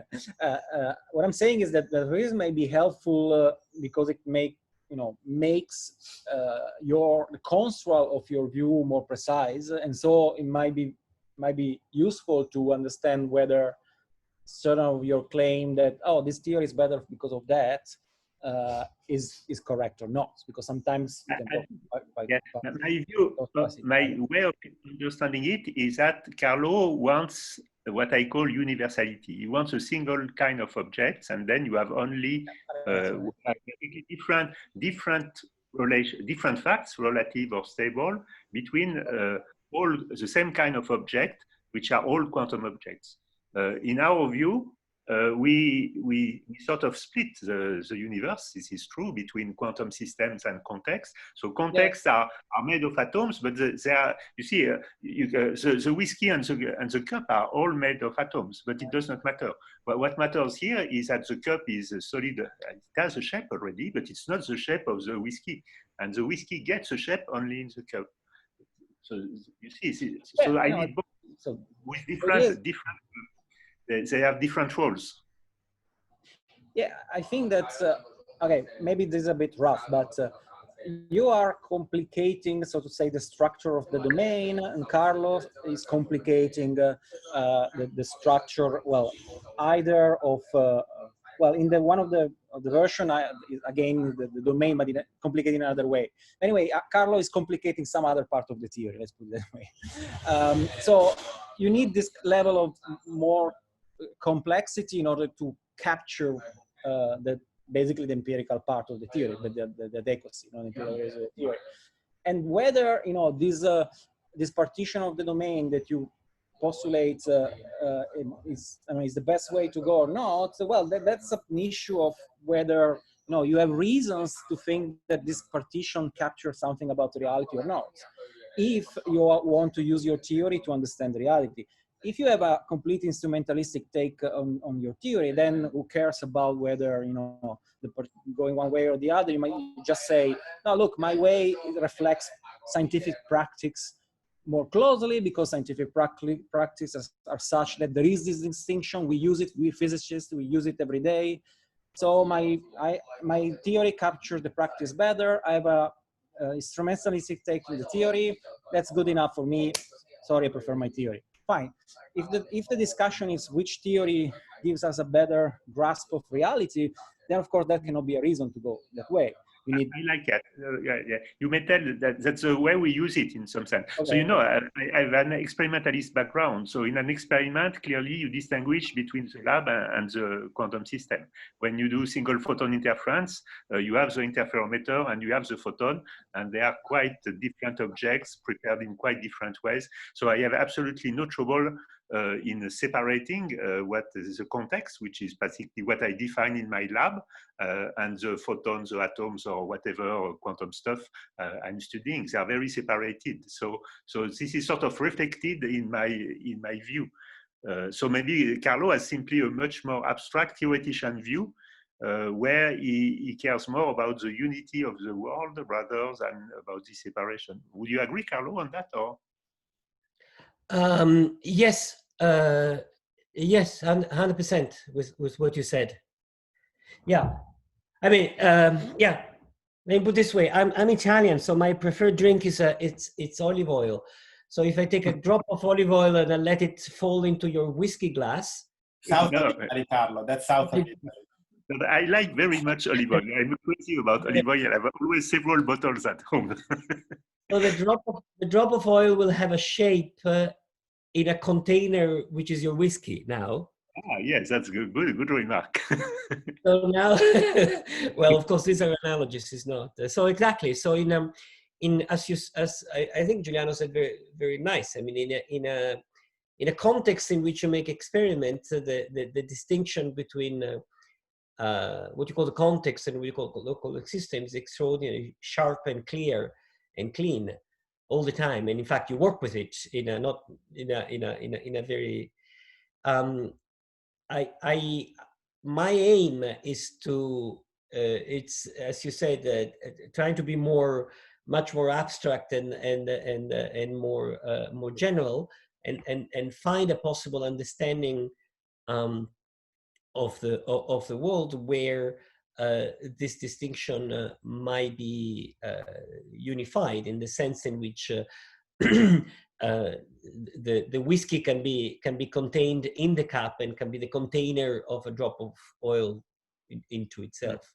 what I'm saying is that metaphysics may be helpful because it makes the construct of your view more precise, and so it might be useful to understand whether certain of your claim that, oh, this theory is better because of that is correct or not, because sometimes you can my way of understanding it is that Carlo wants what I call universality. He wants a single kind of objects, and then you have only different facts, relative or stable, between all the same kind of object, which are all quantum objects. In our view, we sort of split the universe. This is true between quantum systems and contexts. So contexts are made of atoms, but they are, you see, the whiskey and the cup are all made of atoms, but it does not matter. But what matters here is that the cup is solid. It has a shape already, but it's not the shape of the whiskey. And the whiskey gets a shape only in the cup. So you see, so I need both. So with different they have different roles. Yeah, I think that, okay, maybe this is a bit rough, but you are complicating, so to say, the structure of the domain, and Carlo is complicating the structure, well, either of, well, in one of the version, again, the domain, but complicated in another way. Anyway, Carlo is complicating some other part of the theory, let's put it that way. So you need this level of more complexity in order to capture basically the empirical part of the theory, the adequacy, the empirical of the theory. And whether this partition of the domain that you postulate is the best way to go or not, well, that's an issue of whether you have reasons to think that this partition captures something about reality or not. If you want to use your theory to understand reality. If you have a complete instrumentalistic take on your theory, then who cares about whether going one way or the other? You might just say, no, look, my way reflects scientific practice more closely because scientific practices are such that there is this distinction. We use it, we physicists, we use it every day. So my theory captures the practice better. I have a instrumentalistic take to the theory. That's good enough for me. Sorry, I prefer my theory. Fine. If the discussion is which theory gives us a better grasp of reality, then of course that cannot be a reason to go that way. I like that. You may tell that's the way we use it in some sense. Okay. So I have an experimentalist background. So in an experiment, clearly you distinguish between the lab and the quantum system. When you do single photon interference, you have the interferometer and you have the photon, and they are quite different objects prepared in quite different ways. So I have absolutely no trouble in separating what is the context, which is basically what I define in my lab, and the photons, the atoms, or whatever or quantum stuff I'm studying. They are very separated. So this is sort of reflected in my view. So maybe Carlo has simply a much more abstract theoretician view, where he cares more about the unity of the world rather than about the separation. Would you agree, Carlo, on that, or? Yes, yes, 100% with what you said. Yeah, I mean, yeah, Let me put it this way: I'm Italian, so my preferred drink is it's olive oil. So if I take a drop of olive oil and I let it fall into your whiskey glass, South of Italy, Carlo. That's south of Italy. But I like very much olive oil. I'm crazy about olive oil. I have always several bottles at home. so the drop of oil will have a shape in a container, which is your whiskey now. Ah, yes, that's good. Good remark. So now, well, of course, these are analogies. It's not. So exactly. So as I think Giuliano said, very very nice. I mean, in a context in which you make experiments, the distinction between what you call the context and what you call local system is extraordinarily sharp and clear and clean all the time. And in fact, you work with it in a very my aim is to it's, as you said, trying to be much more abstract and more general, and find a possible understanding of the world where this distinction might be unified, in the sense in which the whiskey can be contained in the cup and can be the container of a drop of oil into itself.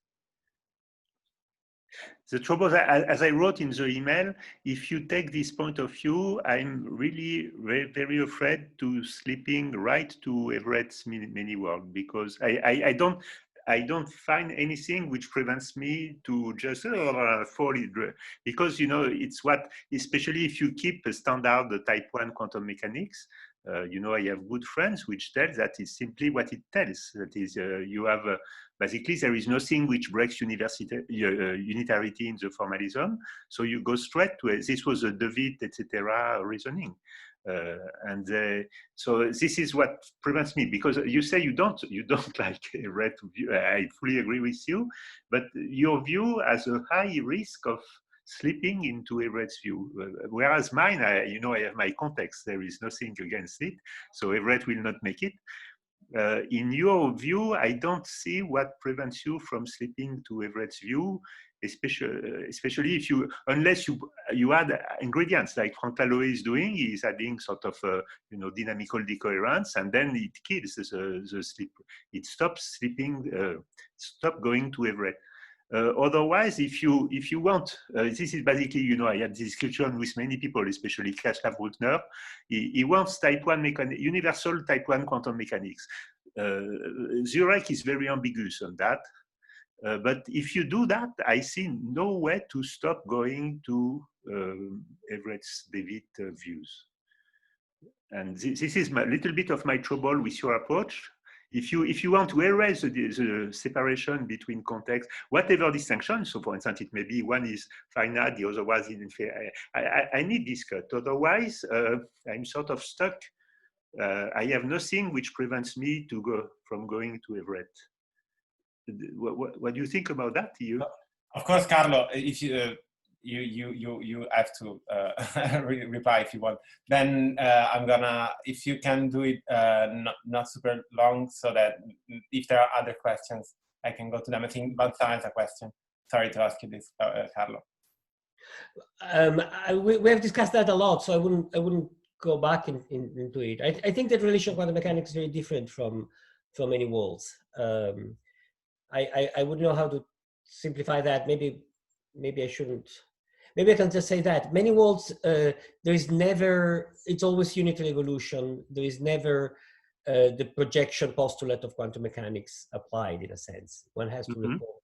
The trouble, as I wrote in the email, if you take this point of view, I'm really very afraid to slipping right to Everett's mini world, because I don't find anything which prevents me to just fall in, because it's what, especially if you keep a standard type 1 quantum mechanics. I have good friends which tell that is simply what it tells. That is, you have basically there is nothing which breaks unitarity in the formalism. So you go straight to this was a David, etc. reasoning. So this is what prevents me, because you say you don't like a red view. I fully agree with you, but your view has a high risk of slipping into Everett's view, whereas mine, I have my context. There is nothing against it, so Everett will not make it. In your view, I don't see what prevents you from slipping to Everett's view, especially if unless you add ingredients like Frank Laloé is doing. He's adding sort of dynamical decoherence, and then it kills the slip. It stops slipping, stop going to Everett. Otherwise, if you want, this is basically, I had this discussion with many people, especially Václav Bruckner. He wants type 1 universal type 1 quantum mechanics. Zurek is very ambiguous on that. But if you do that, I see no way to stop going to Everett's David views. And this is a little bit of my trouble with your approach. If you want to erase the separation between context, whatever distinction, so for instance, it may be one is finite, the other one is infinite. I need this cut. Otherwise, I'm sort of stuck. I have nothing which prevents me from going to Everett. What do you think about that, you? Of course, Carlo, if you have to reply if you want. Then I'm gonna, if you can do it not super long, so that if there are other questions, I can go to them. I think Vincent has a question. Sorry to ask you this, Carlo. We have discussed that a lot, so I wouldn't go back into it. I think that relational quantum mechanics is very different from many worlds. I wouldn't know how to simplify that. Maybe I shouldn't. Maybe I can just say that many worlds, there is never, it's always unitary evolution. There is never the projection postulate of quantum mechanics applied, in a sense. One has to recall.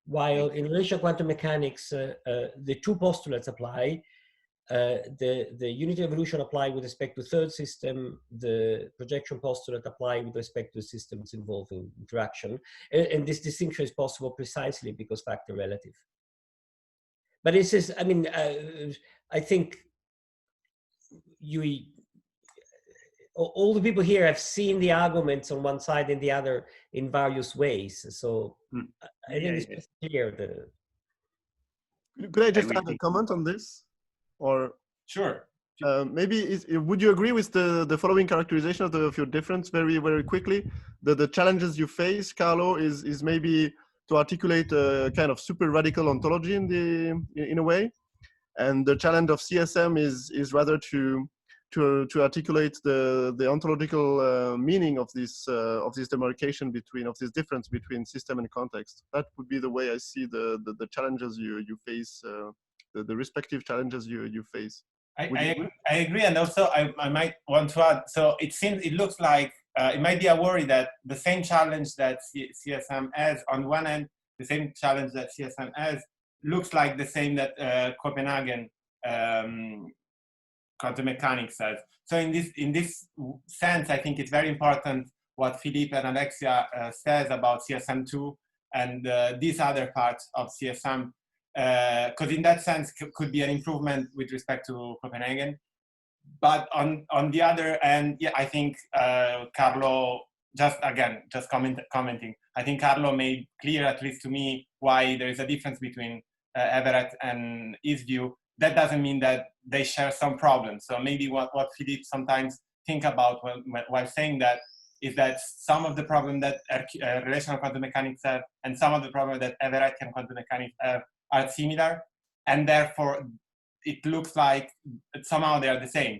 While in relational quantum mechanics, the two postulates apply. The unitary evolution apply with respect to third system, the projection postulate apply with respect to systems involving interaction. And this distinction is possible precisely because factor relative. But this is, I mean, I think all the people here have seen the arguments on one side and the other in various ways. So I think it's clear. Could I just add a comment on this? Or sure. Maybe would you agree with the following characterization of your difference very, very quickly? The challenges you face, Carlo, is maybe to articulate a kind of super radical ontology in a way. And the challenge of CSM is rather to articulate the ontological meaning of this demarcation of this difference between system and context. That would be the way I see the challenges you face, the respective challenges you face. I agree, and also I might want to add. So it looks like it might be a worry that the same challenge that CSM has on one end, the same challenge that CSM has, looks like the same that Copenhagen quantum mechanics says. So in this sense, I think it's very important what Philippe and Alexia says about CSM2 and these other parts of CSM, because in that sense could be an improvement with respect to Copenhagen. But on the other end, yeah, I think Carlo, just commenting, I think Carlo made clear, at least to me, why there is a difference between Everett and his view. That doesn't mean that they share some problems. So maybe what Philippe sometimes think about while saying that is that some of the problem that relational quantum mechanics have and some of the problem that Everettian quantum mechanics have are similar, and therefore it looks like somehow they are the same.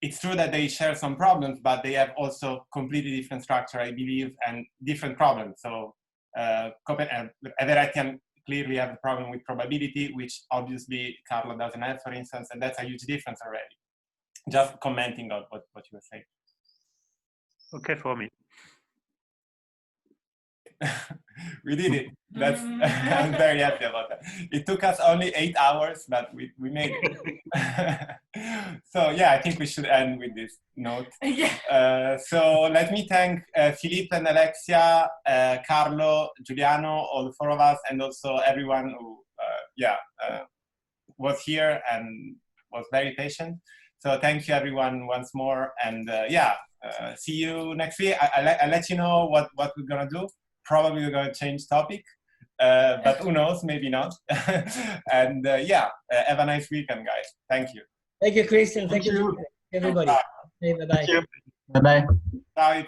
It's true that they share some problems, but they have also completely different structure, I believe, and different problems. So Everettian clearly have a problem with probability, which obviously Carlo doesn't have, for instance, and that's a huge difference already. Just commenting on what you were saying. Okay, for me. We did it. That's I'm very happy about that. It took us only 8 hours, but we made it. So yeah, I think we should end with this note. So let me thank Philippe and Alexia, Carlo, Giuliano, all the four of us, and also everyone who was here and was very patient. So thank you everyone once more, and see you next week. I'll let you know what we're gonna do. Probably we're going to change topic, but who knows, maybe not. And have a nice weekend, guys. Thank you. Thank you, Christian. Thank you, everybody. Bye. Bye-bye. Bye-bye. Bye.